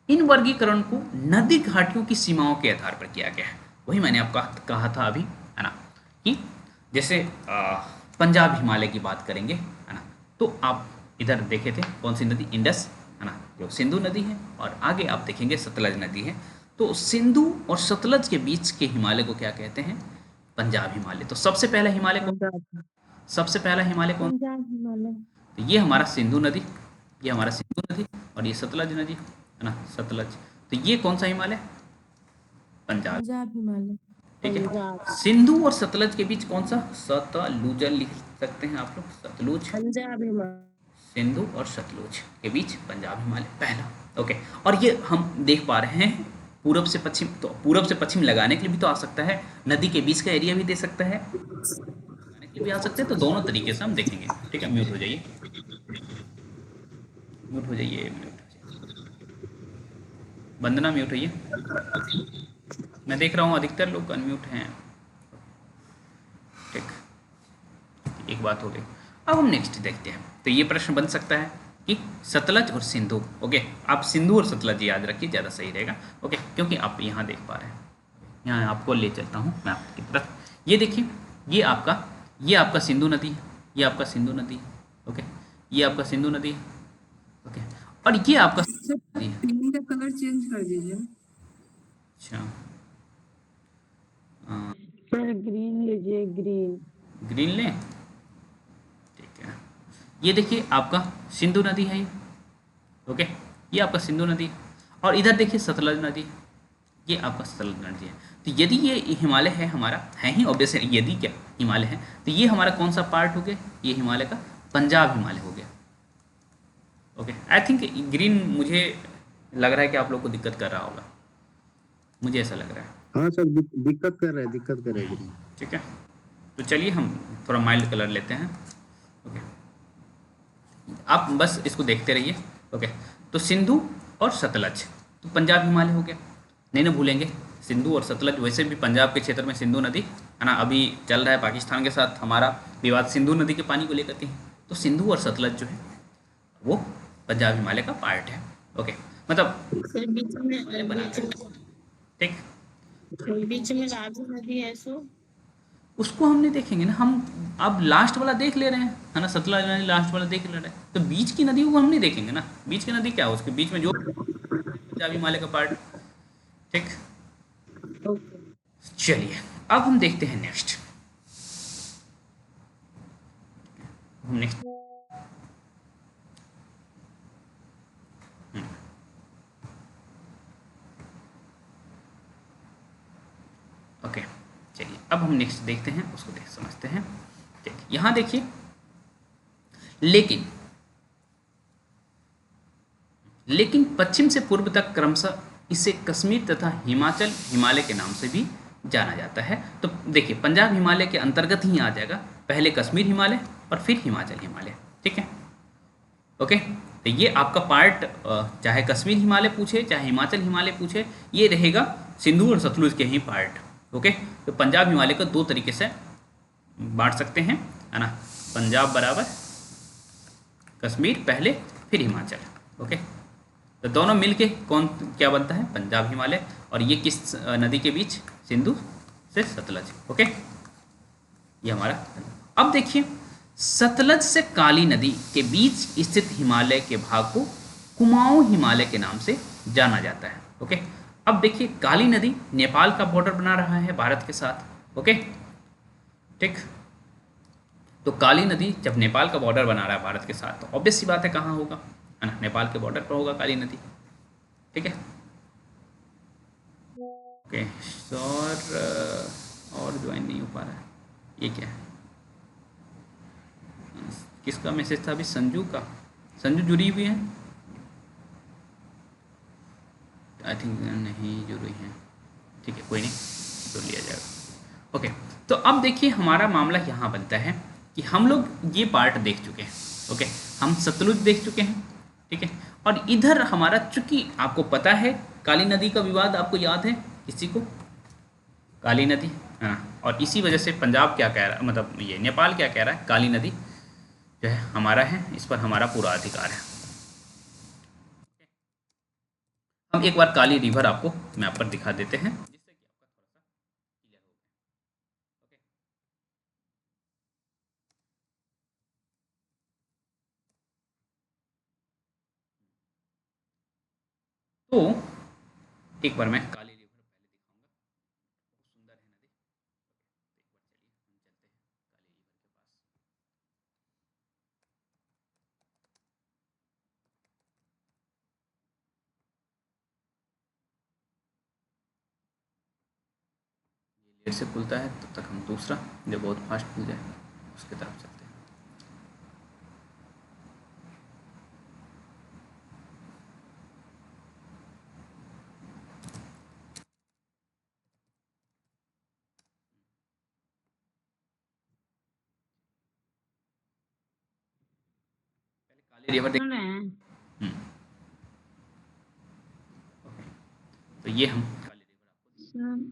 इन वर्गीकरण को नदी घाटियों की सीमाओं के आधार पर किया गया है। वही मैंने आपको कहा था अभी, है ना, कि जैसे पंजाब हिमालय की बात करेंगे, है ना, तो आप इधर देखे थे कौन सी नदी, इंडस, है ना, जो सिंधु नदी है, और आगे आप देखेंगे सतलज नदी है। तो सिंधु और सतलज के बीच के हिमालय को क्या कहते हैं, पंजाब हिमालय। तो सबसे पहला हिमालय कौन, सबसे पहला हिमालय कौन, पंजाब हिमालय। तो ये हमारा सिंधु नदी, ये हमारा सिंधु नदी, और ये सतलज नदी, है ना, सतलज। तो ये कौन सा हिमालय, पंजाब हिमालय। ठीक है। सिंधु और सतलज के बीच कौन सा, सतलुज लिख सकते हैं आप लोग, सतलुज, पंजाब हिमालय। सिंधु और सतलुज के बीच पंजाब हिमालय पहला। ओके, और ये हम देख पा रहे हैं पूरब से पश्चिम, तो पूरब से पश्चिम लगाने के लिए भी तो आ सकता है, नदी के बीच का एरिया भी दे सकता है, लगाने के लिए भी आ सकते हैं। तो दोनों तरीके से हम देखेंगे। ठीक है, म्यूट हो जाइए, म्यूट हो जाइए, म्यूट हो जाइए, वंदना म्यूट होइए। मैं देख रहा हूँ अधिकतर लोग अनम्यूट हैं। ठीक, एक बात हो गई। अब हम नेक्स्ट देखते हैं। तो ये प्रश्न बन सकता है कि सतलज और सिंधु, ओके, आप सिंधु और सतलज याद रखिए, ज़्यादा सही रहेगा। ओके, क्योंकि आप यहाँ देख पा रहे हैं, यहाँ आपको ले चलता हूँ मैं आपकी तरफ। ये देखिए, ये आपका सिंधु नदी है, ये आपका सिंधु नदी है, ओके, ये आपका सिंधु नदी है, ओके, और ये आपका नदी है। पिन्नी का कलर चेंज कर दीजिए। अच्छा, सर ग्रीन लीजिए, ग्रीन। ग्रीन लें, ठीक है। ये देखिए आपका सिंधु नदी है ये, ओके, ये आपका सिंधु नदी है, और इधर देखिए सतलज नदी, ये आपका सतलज नदी है। तो यदि ये हिमालय है हमारा, है ही ऑब्वियस है, यदि क्या हिमालय है, तो ये हमारा कौन सा पार्ट हो गया, ये हिमालय का पंजाब हिमालय हो गया। ओके, आई थिंक ग्रीन मुझे लग रहा है कि आप लोग को दिक्कत कर रहा होगा, मुझे ऐसा लग रहा है। हाँ सर, दिक्कत कर रहे हैं। ठीक है, तो चलिए हम थोड़ा माइल्ड कलर लेते हैं। ओके, आप बस इसको देखते रहिए। ओके, तो सिंधु और सतलज तो पंजाब हिमालय हो गया, नहीं ना भूलेंगे। सिंधु और सतलज, वैसे भी पंजाब के क्षेत्र में सिंधु नदी है ना, अभी चल रहा है पाकिस्तान के साथ हमारा विवाद सिंधु नदी के पानी को लेकर के। तो सिंधु और सतलज जो है वो पंजाब हिमालय का पार्ट है। ओके, मतलब ठीक, बीच में रावी नदी है, सो उसको हमने देखेंगे ना, हम अब लास्ट वाला देख ले रहे हैं, है ना, सतलज नदी लास्ट वाला देख ले रहे हैं, तो बीच की नदी को हम नहीं देखेंगे ना। बीच की नदी क्या है, उसके बीच में जो पंजाब हिमालय का पार्ट। ठीक, चलिए अब हम देखते हैं नेक्स्ट। ओके, चलिए अब अब हम नेक्स्ट देखते हैं, उसको देख समझते हैं। ठीक, यहाँ देखिए, लेकिन पश्चिम से पूर्व तक क्रमशः इसे कश्मीर तथा हिमाचल हिमालय के नाम से भी जाना जाता है। तो देखिए, पंजाब हिमालय के अंतर्गत ही आ जाएगा, पहले कश्मीर हिमालय और फिर हिमाचल हिमालय। ठीक है, ओके। तो ये आपका पार्ट, चाहे कश्मीर हिमालय पूछे चाहे हिमाचल हिमालय पूछे, ये रहेगा सिंधु और सतलुज के ही पार्ट। ओके, तो पंजाब हिमालय को दो तरीके से बांट सकते हैं, है ना, पंजाब बराबर कश्मीर पहले फिर हिमाचल। ओके, तो दोनों मिलके कौन क्या बनता है, पंजाब हिमालय। और ये किस नदी के बीच, सिंधु से सतलज। ओके, ये हमारा। अब देखिए, सतलज से काली नदी के बीच स्थित हिमालय के भाग को कुमाऊं हिमालय के नाम से जाना जाता है। ओके, अब देखिए, काली नदी नेपाल का बॉर्डर बना रहा है भारत के साथ। ओके, ठीक, तो काली नदी जब नेपाल का बॉर्डर बना रहा है भारत के साथ, तो ऑब्वियस सी बात है कहाँ होगा, है ना, नेपाल के बॉर्डर पर होगा काली नदी। ठीक है, ओके सर, और ज्वाइन नहीं हो पा रहा है, ये क्या है, किसका मैसेज था अभी, संजू का, संजू जुड़ी हुई है, आई थिंक नहीं जुड़ी है। ठीक है, कोई नहीं, जुड़ लिया जाएगा। ओके, तो अब देखिए, हमारा मामला यहाँ बनता है कि हम लोग ये पार्ट देख चुके हैं। ओके, हम सतलुज देख चुके हैं। ठीक है, और इधर हमारा, चूंकि आपको पता है काली नदी का विवाद, आपको याद है किसी को, काली नदी, है ना, और इसी वजह से पंजाब क्या कह रहा है, मतलब ये नेपाल क्या कह रहा है, काली नदी जो है हमारा है, इस पर हमारा पूरा अधिकार है। हम एक बार काली रिवर आपको मैप पर दिखा देते हैं, जिससे कि आपका थोड़ा सा क्लियर हो गया। तो एक बार मैं काली रिवर पहले दिखाऊंगा, बहुत सुंदर है नदी। एक बार चलिए हम चलते हैं काली रिवर के पास। ये लेट से खुलता है, तब तक हम दूसरा जो बहुत फास्ट खुल जाए उसकी तरफ चलते हैं। पहले काली रिवर देख। सुन रहे हैं? ओके, तो ये हम काली रिवर आपको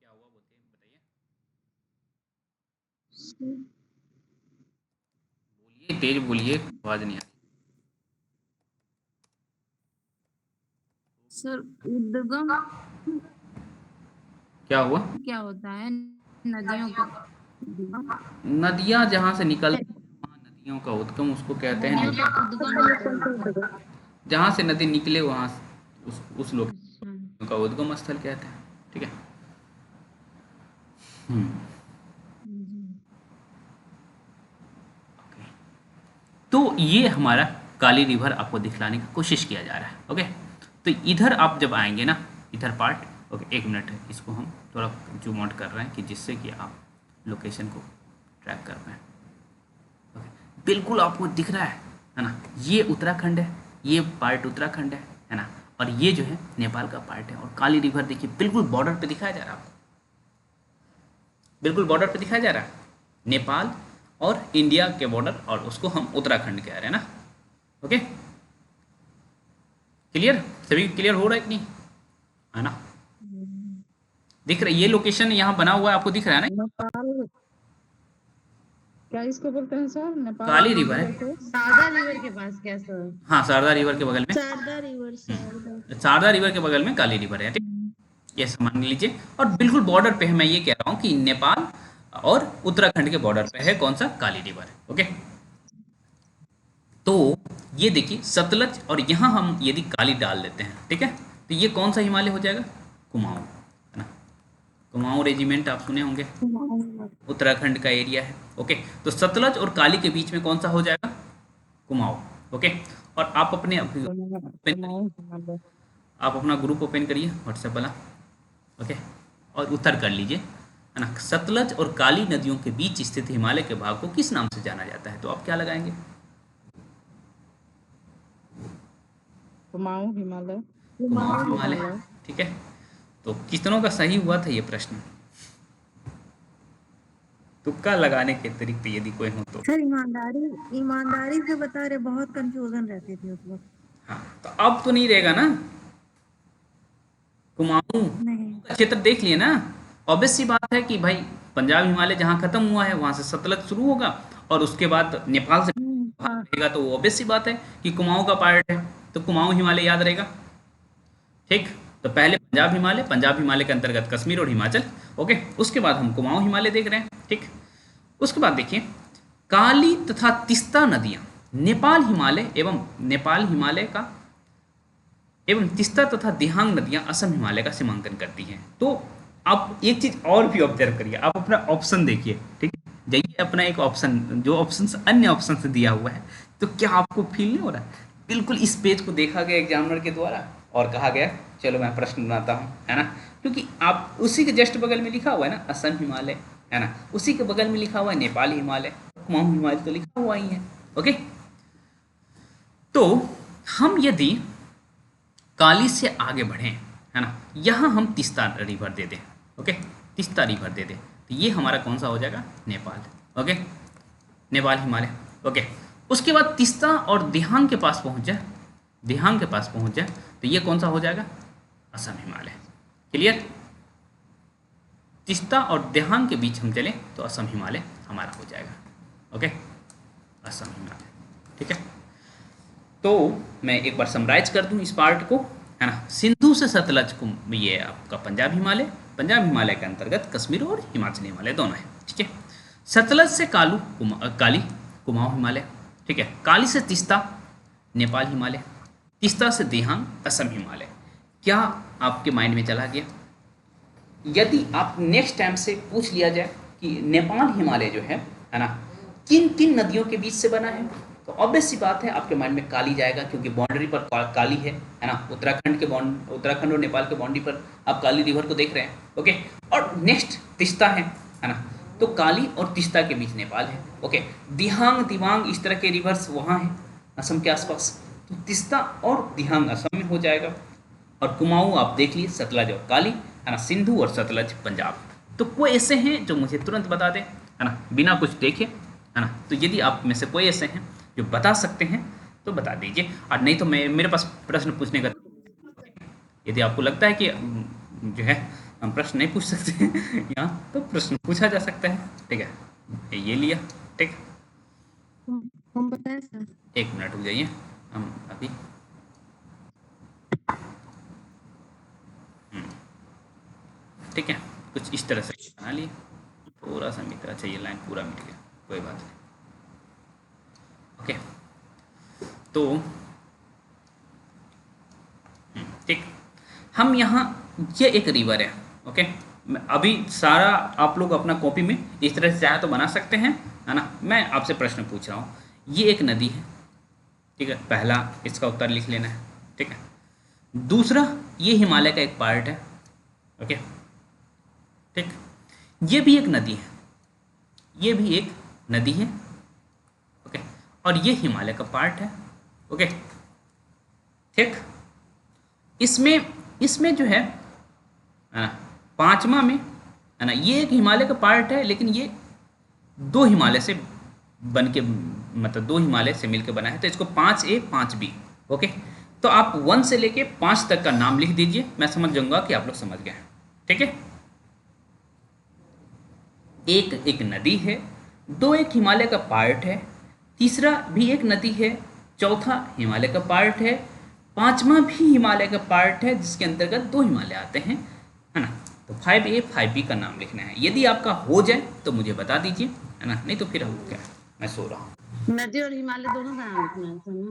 क्या हुआ बोलते हैं, बताइए, बोलिए, तेज बोलिए, आवाज नहीं आ रही। सर उद्गम क्या हुआ, क्या होता है नदियों का? नदियां जहाँ से निकलती हैं, वहाँ नदियों का उद्गम उसको कहते हैं। उद्गम जहाँ से नदी निकले वहाँ उस लोकेशन का उद्गम स्थल कहते हैं। ठीक है, तो ये हमारा काली रिवर आपको दिखलाने की कोशिश किया जा रहा है। ओके, तो इधर आप जब आएंगे ना, इधर पार्ट, ओके एक मिनट है, इसको हम थोड़ा जूम आउट कर रहे हैं कि जिससे कि आप लोकेशन को ट्रैक कर पाएँ। ओके, बिल्कुल आपको दिख रहा है ना, ये उत्तराखंड है, ये पार्ट उत्तराखंड है ना, और ये जो है नेपाल का पार्ट है। और काली रिवर देखिए बिल्कुल बॉर्डर पे दिखाया जा रहा है आपको, बिल्कुल बॉर्डर पे दिखाया जा रहा है, नेपाल और इंडिया के बॉर्डर, और उसको हम उत्तराखंड कह रहे हैं ना। ओके, क्लियर, सभी क्लियर हो रहा है कि नहीं, है ना, दिख रहा है, ये लोकेशन यहाँ बना हुआ है, आपको दिख रहा है ना, नेपाल क्या इसको बोलते हैं सर? नेपाल काली रिवर है, शारदा रिवर के पास क्या सर? हाँ शारदा रिवर के बगल में, शारदा रिवर शारदा रिवर के बगल में काली रिवर है। ठीक, ये मान लीजिए, और बिल्कुल बॉर्डर पे है, मैं ये कह रहा हूँ कि नेपाल और उत्तराखंड के बॉर्डर पे है कौन सा, काली रिवर। ओके, तो ये देखिए सतलज, और यहाँ हम यदि काली डाल देते हैं, ठीक है, तो ये कौन सा हिमालय हो जाएगा, कुमाऊं, है ना, कुमाऊं रेजिमेंट आप सुने होंगे, उत्तराखंड का एरिया है। ओके, तो सतलज और काली के बीच में कौन सा हो जाएगा, कुमाऊं। ओके, और आप अपना ग्रुप ओपन करिए व्हाट्सएप वाला, ओके, और उत्तर कर लीजिए, है है ना, सतलज और काली नदियों के बीच स्थित हिमालय के भाग को किस नाम से जाना जाता है? तो आप क्या लगाएंगे? कुमाऊं हिमालय। कुमाऊं हिमालय, ठीक है। तो कितनों का सही हुआ था ये प्रश्न? तुक्का लगाने के अतिरिक्त यदि कोई हो तो? सर ईमानदारी से बता रहे, बहुत कंफ्यूजन रहती थी उस वक्त। हाँ, तो अब तो नहीं रहेगा ना? कुमाऊं नहीं। का क्षेत्र देख लिए ना। ऑब्वियस सी बात है कि भाई पंजाब हिमालय जहाँ खत्म हुआ है वहां से सतलज शुरू होगा और उसके बाद नेपाल से भाग रहेगा, तो ऑब्वियस सी बात है कि कुमाऊं का पार्ट है, तो कुमाऊं हिमालय याद रहेगा। ठीक, तो पहले पंजाब हिमालय के अंतर्गत कश्मीर और हिमाचल, ओके। उसके बाद हम कुमाऊं हिमालय देख रहे हैं, ठीक। उसके बाद देखिए, काली तथा तिस्ता नदियां नेपाल हिमालय का एवं तिस्ता तथा दिहांग नदियां असम हिमालय का सीमांकन करती हैं। तो आप एक चीज और भी ऑब्जर्व करिए, आप अपना ऑप्शन देखिए, ठीक है। जाइए अपना एक ऑप्शन, जो ऑप्शन अन्य ऑप्शन से दिया हुआ है, तो क्या आपको फील नहीं हो रहा है? बिल्कुल इस पेज को देखा गया एग्जामिनर के द्वारा और कहा गया चलो मैं प्रश्न बनाता हूँ, है ना, क्योंकि आप उसी के जस्ट बगल में लिखा हुआ है ना असम हिमालय, है ना, उसी के बगल में लिखा हुआ है नेपाल हिमालय, कुमाऊं हिमालय तो लिखा हुआ ही है, ओके। तो हम यदि काली से आगे बढ़ें, है ना, यहाँ हम तिस्ता रिवर दे दें, ओके, तिस्ता रिवर दे दें, तो ये हमारा कौन सा हो जाएगा? Nepal, okay, Nepal Himalaya, okay. उसके बाद तिस्ता और दिहांग के पास पहुँच जाए, तो ये कौन सा हो जाएगा? असम हिमालय, क्लियर। तिस्ता और दिहांग के बीच हम चलें तो असम हिमालय हमारा हो जाएगा, ओके, असम हिमालय, ठीक है। तो मैं एक बार समराइज कर दूं इस पार्ट को, है ना। सिंधु से सतलज को ये आपका पंजाब हिमालय के अंतर्गत कश्मीर और हिमाचल हिमालय दोनों है, ठीक है। सतलज से काली कुमाऊं हिमालय, ठीक है। काली से तिस्ता नेपाल हिमालय, तिस्ता से दिहांग असम हिमालय। क्या आपके माइंड में चला गया? यदि आप नेक्स्ट टाइम से पूछ लिया जाए कि नेपाल हिमालय जो है ना, किन किन नदियों के बीच से बना है, तो ऑब्वियस सी बात है आपके माइंड में काली जाएगा, क्योंकि बाउंड्री पर काली है ना, उत्तराखंड और नेपाल के बाउंड्री पर आप काली रिवर को देख रहे हैं, ओके। और नेक्स्ट तिस्ता है ना, तो काली और तिस्ता के बीच नेपाल है, ओके। दिहांग दिवांग इस तरह के रिवर्स वहाँ हैं असम के आसपास, तो तिस्ता और दिहांग असम में हो जाएगा। और कुमाऊं आप देख लिए, सतलज और काली, है ना, सिंधु और सतलज पंजाब। तो कोई ऐसे हैं जो मुझे तुरंत बता दें, है ना, बिना कुछ देखे, है ना। तो यदि आप में से कोई ऐसे हैं जो बता सकते हैं तो बता दीजिए, और नहीं तो मेरे पास प्रश्न पूछने का, यदि आपको लगता है कि जो है हम प्रश्न नहीं पूछ सकते यहाँ, तो प्रश्न पूछा जा सकता है, ठीक है। ये लिया, ठीक। हम बताएं सर? एक मिनट रुक जाइए, हम अभी ठीक है, कुछ इस तरह से बना लिए, थोड़ा सा मिल, अच्छा ये लाइन पूरा मिल गया, कोई बात नहीं, ओके। तो ठीक, हम यहाँ, ये एक रिवर है, ओके। अभी सारा आप लोग अपना कॉपी में इस तरह से चाहे तो बना सकते हैं, है ना। मैं आपसे प्रश्न पूछ रहा हूँ, ये एक नदी है, ठीक है, पहला इसका उत्तर लिख लेना है, ठीक है। दूसरा, ये हिमालय का एक पार्ट है, ओके, ठीक। ये भी एक नदी है, ओके, और ये हिमालय का पार्ट है, ओके, ठीक। इसमें जो है ना, पांचवा में, है ना, ये एक हिमालय का पार्ट है, लेकिन ये दो हिमालय से बन के, मतलब दो हिमालय से मिलकर बना है, तो इसको 5A 5B, ओके। तो आप 1 से लेके 5 तक का नाम लिख दीजिए, मैं समझ जाऊंगा कि आप लोग समझ गए हैं, ठीक है। एक नदी है, दो एक हिमालय का पार्ट है, तीसरा भी एक नदी है, चौथा हिमालय का पार्ट है, पांचवा भी हिमालय का पार्ट है, जिसके अंतर्गत दो हिमालय आते हैं, है ना। तो 5A 5B का नाम लिखना है। यदि आपका हो जाए तो मुझे बता दीजिए, है ना, नहीं तो फिर हम क्या, मैं सो रहा हूँ। नदी और हिमालय दोनों का नाम लिखना है ना।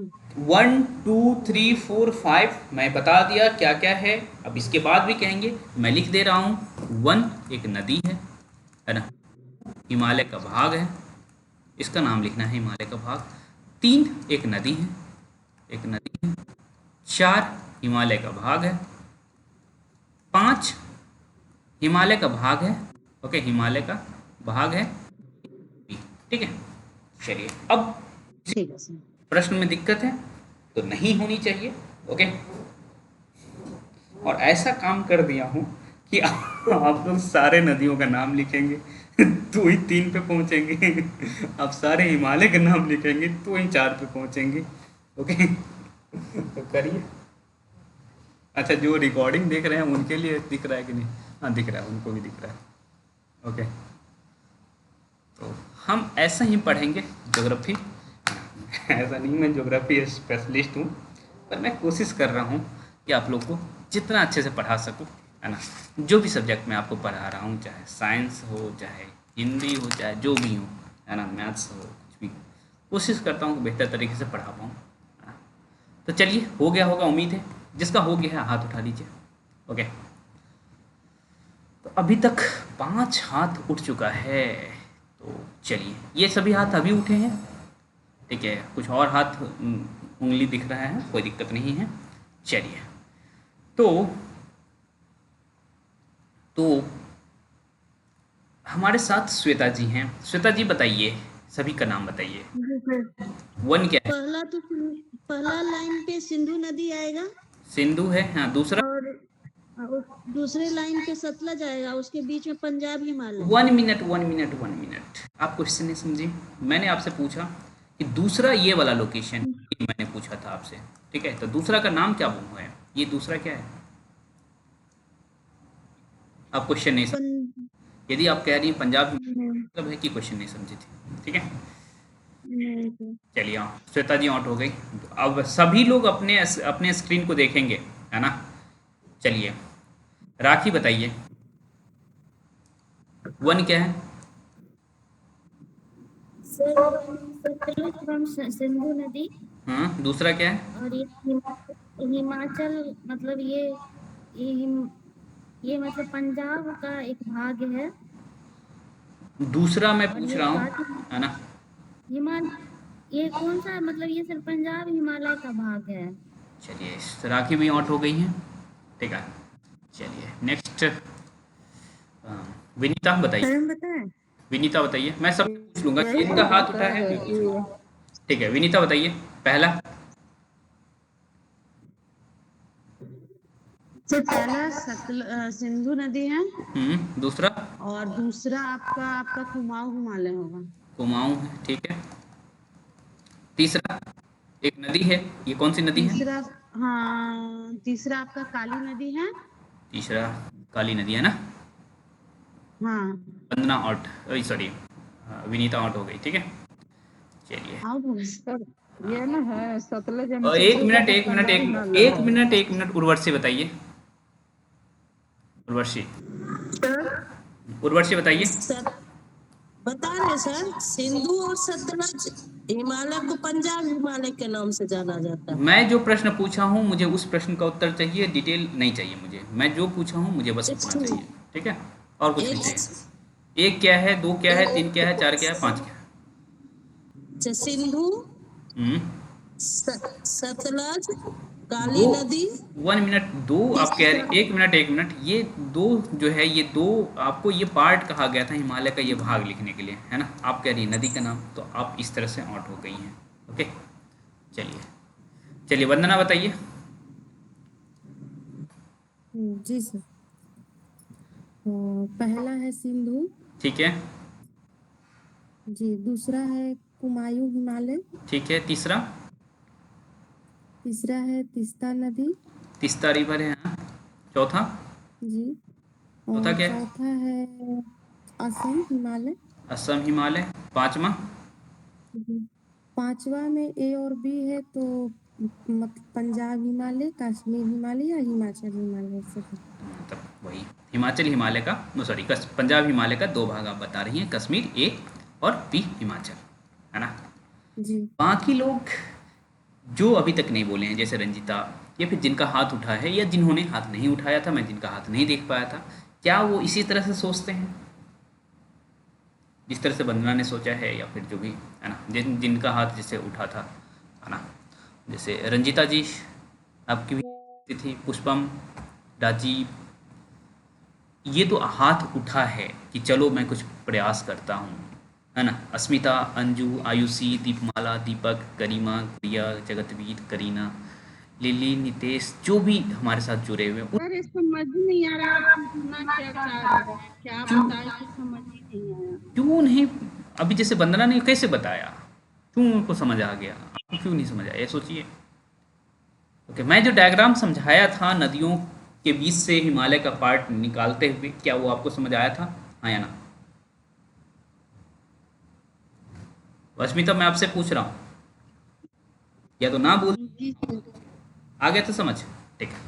1 2 3 4 5 मैं बता दिया क्या क्या है। अब इसके बाद भी कहेंगे, मैं लिख दे रहा हूँ। 1 एक नदी है ना, हिमालय का भाग है, इसका नाम लिखना है हिमालय का भाग। 3 एक नदी है, 4 हिमालय का भाग है, 5 हिमालय का भाग है, ओके, हिमालय का भाग है बी, ठीक है। चलिए, अब ठीक है सर। प्रश्न में दिक्कत है तो नहीं होनी चाहिए, ओके। और ऐसा काम कर दिया हूँ कि आप लोग सारे नदियों का नाम लिखेंगे तो ही 3 पे पहुंचेंगे, आप सारे हिमालय का नाम लिखेंगे तो ही 4 पे पहुंचेंगे, ओके। तो करिए। अच्छा, जो रिकॉर्डिंग देख रहे हैं उनके लिए दिख रहा है कि नहीं? हाँ, दिख रहा है, उनको भी दिख रहा है, ओके। तो हम ऐसा ही पढ़ेंगे ज्योग्राफी। ऐसा नहीं मैं ज्योग्राफी स्पेशलिस्ट हूँ, पर मैं कोशिश कर रहा हूँ कि आप लोग को जितना अच्छे से पढ़ा सकूँ, है ना। जो भी सब्जेक्ट मैं आपको पढ़ा रहा हूँ, चाहे साइंस हो, चाहे हिंदी हो, चाहे जो भी हो, है ना, मैथ्स हो, कुछ भी, कोशिश करता हूँ कि बेहतर तरीके से पढ़ा पाऊँ, है ना। तो चलिए, हो गया होगा, उम्मीद है। जिसका हो गया है हाथ उठा लीजिए, ओके। तो अभी तक 5 हाथ उठ चुका है, तो चलिए, ये सभी हाथ अभी उठे हैं, ठीक है। कुछ और हाथ उंगली दिख रहा है, कोई दिक्कत नहीं है। चलिए, तो हमारे साथ श्वेता जी हैं। श्वेता जी बताइए, सभी का नाम बताइए। वन क्या है? पहला लाइन पे सिंधु नदी आएगा, सिंधु है, हाँ। दूसरा? और दूसरे लाइन पे सतलज आएगा, उसके बीच में Punjab Himalaya. 1 minute 1 minute 1 minute, आप क्वेश्चन नहीं समझी। मैंने आपसे पूछा कि दूसरा ये वाला लोकेशन, मैंने पूछा था आपसे, ठीक है। तो दूसरा का नाम क्या वो है? ये दूसरा क्या है? आप क्वेश्चन नहीं समझे। यदि आप कह रही हैं पंजाब, मतलब है कि क्वेश्चन नहीं समझी थी, ठीक है। चलिए, हाँ, श्वेता जी आउट हो गई। अब सभी लोग अपने अपने स्क्रीन को देखेंगे, है ना। चलिए, राखी बताइए, 1 क्या है? सिंधु नदी। हाँ, दूसरा क्या है? और ये हिमाचल, मतलब ये मतलब पंजाब का एक भाग है। दूसरा मैं और पूछ ये रहा हूँ, बाकी है ना। ये कौन सा, मतलब ये सिर्फ पंजाब हिमालय का भाग है। चलिए, राखी भी आउट हो गई हैं, ठीक है। चलिए, नेक्स्ट विनीता बताइए। बताएं? विनीता बताइए, मैं सब पूछ लूंगा, जिनका हाथ उठा है मैं पूछ लूंगा, ठीक है। विनीता बताइए, पहला। तो पहला सिंधु नदी है, दूसरा? और दूसरा आपका कुमाऊं हिमालय होगा। कुमाऊं है, ठीक है। तीसरा एक नदी है, ये कौन सी नदी है? तीसरा आपका काली नदी है। तीसरा काली नदी है ना। हाँ, वंदना आउट, सॉरी, विनीता आउट हो गई, ठीक है। चलिए, ये ना है सतलज। एक मिनट एक मिनट एक मिनट एक मिनट, उर्वशी बताइए। उर्वशी बताइए। बता रहे सर, सिंधु और सतलज हिमालय को पंजाब हिमालय के नाम से जाना जाता है। मैं जो प्रश्न पूछा हूँ, मुझे उस प्रश्न का उत्तर चाहिए, डिटेल नहीं चाहिए मुझे। मैं जो पूछा हूँ मुझे बस उतना चाहिए, ठीक है, और कुछ नहीं चाहिए। 1 क्या है, 2 क्या है, 3 क्या है, 4 क्या है, 5 क्या है? सिंधु, सतलज, काली नदी। 1 मिनट 2 आप कह रहे, 1 मिनट 1 मिनट, ये 2 जो है, ये 2 आपको ये पार्ट कहा गया था हिमालय का, ये भाग लिखने के लिए, है ना। आप कह रही है नदी का नाम, तो आप इस तरह से आउट हो गई हैं, ओके। चलिए, वंदना बताइए। जी सर। पहला है सिंधु, ठीक है। जी। दूसरा है कुमायूं हिमालय, ठीक है। तीसरा? तीसरा है तीस्ता नदी, तीस्ता रिवर है, हाँ। चौथा? जी। चौथा क्या है? चौथा है असम हिमालय। असम हिमालय। पांचवा? पांचवा में ए और बी है, तो पंजाब हिमालय, कश्मीर हिमालय या हिमाचल हिमालय से। मतलब वही हिमाचल हिमालय का, सॉरी, पंजाब हिमालय का 2 भाग आप बता रही हैं, कश्मीर ए और बी हिमाचल, है ना। जी। बाकी लोग जो अभी तक नहीं बोले हैं, जैसे रंजिता, या फिर जिनका हाथ उठा है, या जिन्होंने हाथ नहीं उठाया था, मैं जिनका हाथ नहीं देख पाया था, क्या वो इसी तरह से सोचते हैं जिस तरह से वंदना ने सोचा है, या फिर जो भी, है ना, जिनका हाथ जिससे उठा था, है ना। जैसे रंजिता जी, आपकी भी थी, पुष्पम, राजीव, ये तो हाथ उठा है कि चलो मैं कुछ प्रयास करता हूँ, है ना। अस्मिता, अंजू, आयुषी, दीपमाला, दीपक, गरिमा, प्रिया, जगतवीर, करीना, लिली, नितेश, जो भी हमारे साथ जुड़े हुए हैं सर ये समझ नहीं आ रहा आप पूछना क्या चाह रहे हैं, क्या बताएं कुछ समझ ही नहीं आया। क्यों नहीं, अभी जैसे वंदना ने कैसे बताया, क्यों उनको समझ आ गया, आपको क्यों नहीं समझ आया, ये सोचिए। ओके, मैं जो डायग्राम समझाया था नदियों के बीच से हिमालय का पार्ट निकालते हुए, क्या वो आपको समझ आया था, हाँ या ना। अस्मिता मैं आपसे पूछ रहा हूँ, या तो ना बोल, आ गया तो समझ, ठीक है।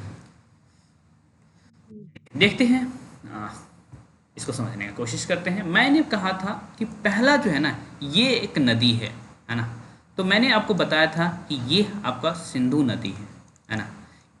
देखते हैं, इसको समझने की कोशिश करते हैं। मैंने कहा था कि पहला जो है ना, ये एक नदी है ना। तो मैंने आपको बताया था कि ये आपका सिंधु नदी है ना।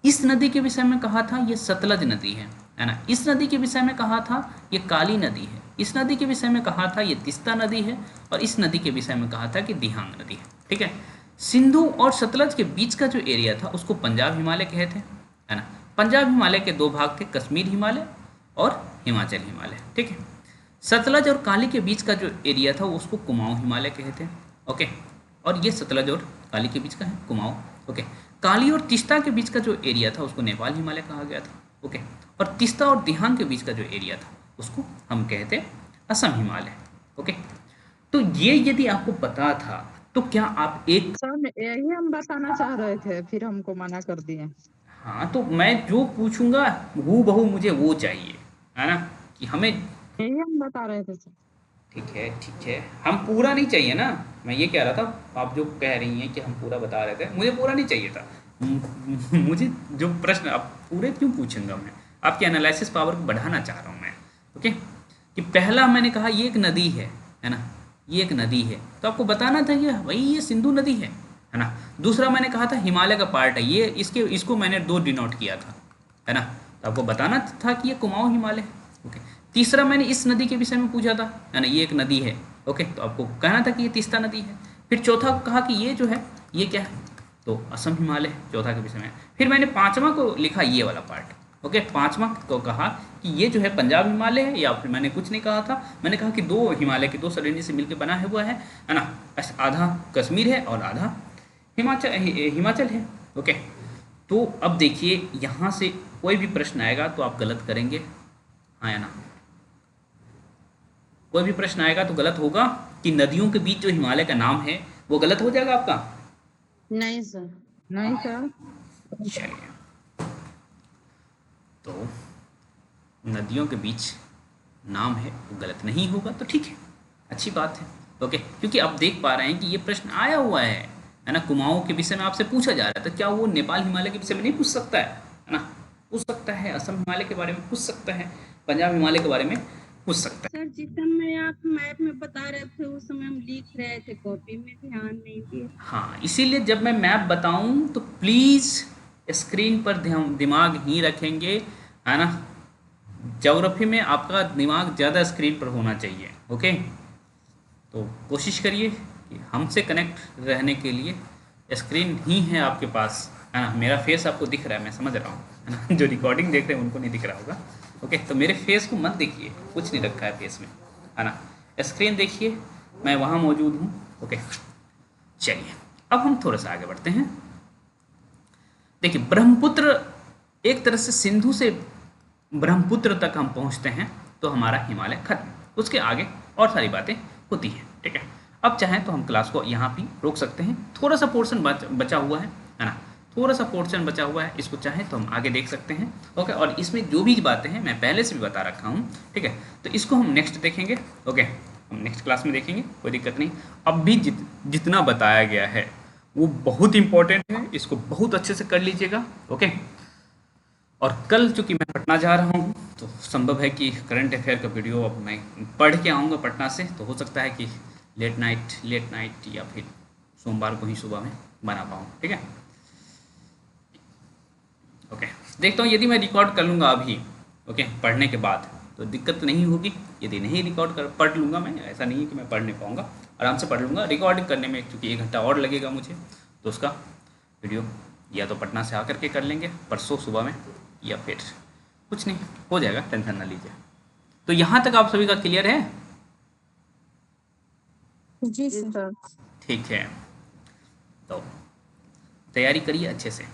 इस नदी के विषय में कहा था ये सतलज नदी है ना। इस नदी के विषय में कहा था ये काली नदी है। इस नदी के विषय में कहा था ये तिस्ता नदी है। और इस नदी के विषय में कहा था कि दिहांग नदी है, ठीक है। सिंधु और सतलज के बीच का जो एरिया था उसको पंजाब हिमालय कहते हैं, है ना। पंजाब हिमालय के दो भाग थे, कश्मीर हिमालय और हिमाचल हिमालय, ठीक है। सतलज और काली के बीच का जो एरिया था उसको कुमाऊं हिमालय कहते हैं, ओके। और ये सतलज और काली के बीच का है कुमाऊं, ओके। काली और तिस्ता के बीच का जो एरिया था उसको नेपाल हिमालय कहा गया था, ओके। और तिस्ता और दिहांग के बीच का जो एरिया था उसको हम कहते हैं असम हिमालय, ओके। तो ये यदि आपको पता था तो क्या आप एक, सर यही हम बताना चाह रहे थे, फिर हमको मना कर दिए। हाँ तो मैं जो पूछूंगा हूबहू मुझे वो चाहिए, है ना, कि हमें, यही हम बता रहे थे सर। ठीक है, हम पूरा नहीं चाहिए ना। मैं ये कह रहा था, आप जो कह रही हैं कि हम पूरा बता रहे थे, मुझे पूरा नहीं चाहिए था। मुझे जो प्रश्न, आप पूरे क्यों पूछूंगा मैं, आपके एनालिसिस पावर को बढ़ाना चाह रहा हूँ मैं, ओके। कि पहला मैंने कहा ये एक नदी है ना, ये एक नदी है, तो आपको बताना था कि भाई ये सिंधु नदी है ना। दूसरा मैंने कहा था हिमालय का पार्ट है ये, इसको मैंने 2 डिनोट किया था, है ना। तो आपको बताना था कि ये कुमाऊं हिमालय है, ओके। तीसरा मैंने इस नदी के विषय में पूछा था, है ना, ये एक नदी है, ओके। तो आपको कहना था कि ये तिस्ता नदी है। फिर चौथा कहा कि ये जो है ये क्या है, तो असम हिमालय है, चौथा के विषय में। फिर मैंने पाँचवा को लिखा ये वाला पार्ट, ओके। पाँचवा को कहा कि ये जो है पंजाब हिमालय है, या फिर मैंने कुछ नहीं कहा था, मैंने कहा कि 2 हिमालय के 2 श्रेणी से मिलकर बना हुआ है ना। आधा कश्मीर है और आधा हिमाचल है, ओके। तो अब देखिए यहाँ से कोई भी प्रश्न आएगा तो आप गलत करेंगे, हाँ या ना। कोई भी प्रश्न आएगा तो गलत होगा कि नदियों के बीच जो हिमालय का नाम है वो गलत हो जाएगा आपका। नहीं सर। नहीं सर। चलिए, तो नदियों के बीच नाम है वो गलत नहीं होगा, तो ठीक है, अच्छी बात है, ओके। क्योंकि आप देख पा रहे हैं कि ये प्रश्न आया हुआ है ना। कुमाऊं के विषय में आपसे पूछा जा रहा था, क्या वो नेपाल हिमालय के विषय में नहीं पूछ सकता है ना, पूछ सकता है। असम हिमालय के बारे में पूछ सकता है, पंजाब हिमालय के बारे में पूछ सकता है। सर जिस समय आप मैप में बता रहे थे उस समय हम लिख रहे थे, कॉपी में ध्यान नहीं दिए। हाँ, इसीलिए जब मैं मैप बताऊं तो प्लीज़ स्क्रीन पर दिमाग ही रखेंगे, है ना। ज्योग्राफी में आपका दिमाग ज़्यादा स्क्रीन पर होना चाहिए, ओके। तो कोशिश करिए कि हमसे कनेक्ट रहने के लिए स्क्रीन ही है आपके पास, है ना। मेरा फेस आपको दिख रहा है, मैं समझ रहा हूँ, है ना। जो रिकॉर्डिंग देख रहे हैं उनको नहीं दिख रहा होगा, ओके। तो मेरे फेस को मत देखिए, कुछ नहीं रखा है फेस में, है ना। स्क्रीन देखिए, मैं वहाँ मौजूद हूँ, ओके। चलिए अब हम थोड़ा सा आगे बढ़ते हैं। देखिए, ब्रह्मपुत्र, एक तरह से सिंधु से ब्रह्मपुत्र तक हम पहुँचते हैं तो हमारा हिमालय खत्म, उसके आगे और सारी बातें होती हैं, ठीक है। अब चाहें तो हम क्लास को यहाँ भी रोक सकते हैं, थोड़ा सा पोर्शन बचा हुआ है ना, थोड़ा सा पोर्शन बचा हुआ है, इसको चाहें तो हम आगे देख सकते हैं, ओके। और इसमें जो भी बातें हैं मैं पहले से भी बता रखा हूँ, ठीक है। तो इसको हम नेक्स्ट देखेंगे, ओके, हम नेक्स्ट क्लास में देखेंगे, कोई दिक्कत नहीं। अब भी जितना बताया गया है वो बहुत इंपॉर्टेंट है, इसको बहुत अच्छे से कर लीजिएगा, ओके। और कल चूँकि मैं पटना जा रहा हूँ तो संभव है कि करंट अफेयर का वीडियो अब मैं पढ़ के आऊँगा पटना से, तो हो सकता है कि लेट नाइट या फिर सोमवार को ही सुबह में बना पाऊँ, ठीक है, ओके। देखता हूँ यदि मैं रिकॉर्ड कर लूँगा अभी, ओके, पढ़ने के बाद तो दिक्कत नहीं होगी। यदि नहीं रिकॉर्ड कर पढ़ लूँगा मैं, ऐसा नहीं है कि मैं पढ़ नहीं पाऊँगा, आराम से पढ़ लूँगा। रिकॉर्डिंग करने में क्योंकि 1 घंटा और लगेगा मुझे, तो उसका वीडियो या तो पटना से आकर के कर लेंगे परसों सुबह में, या फिर कुछ नहीं हो जाएगा, टेंशन ना लीजिए। तो यहाँ तक आप सभी का क्लियर है? जी सर। ठीक है, तो तैयारी करिए अच्छे से।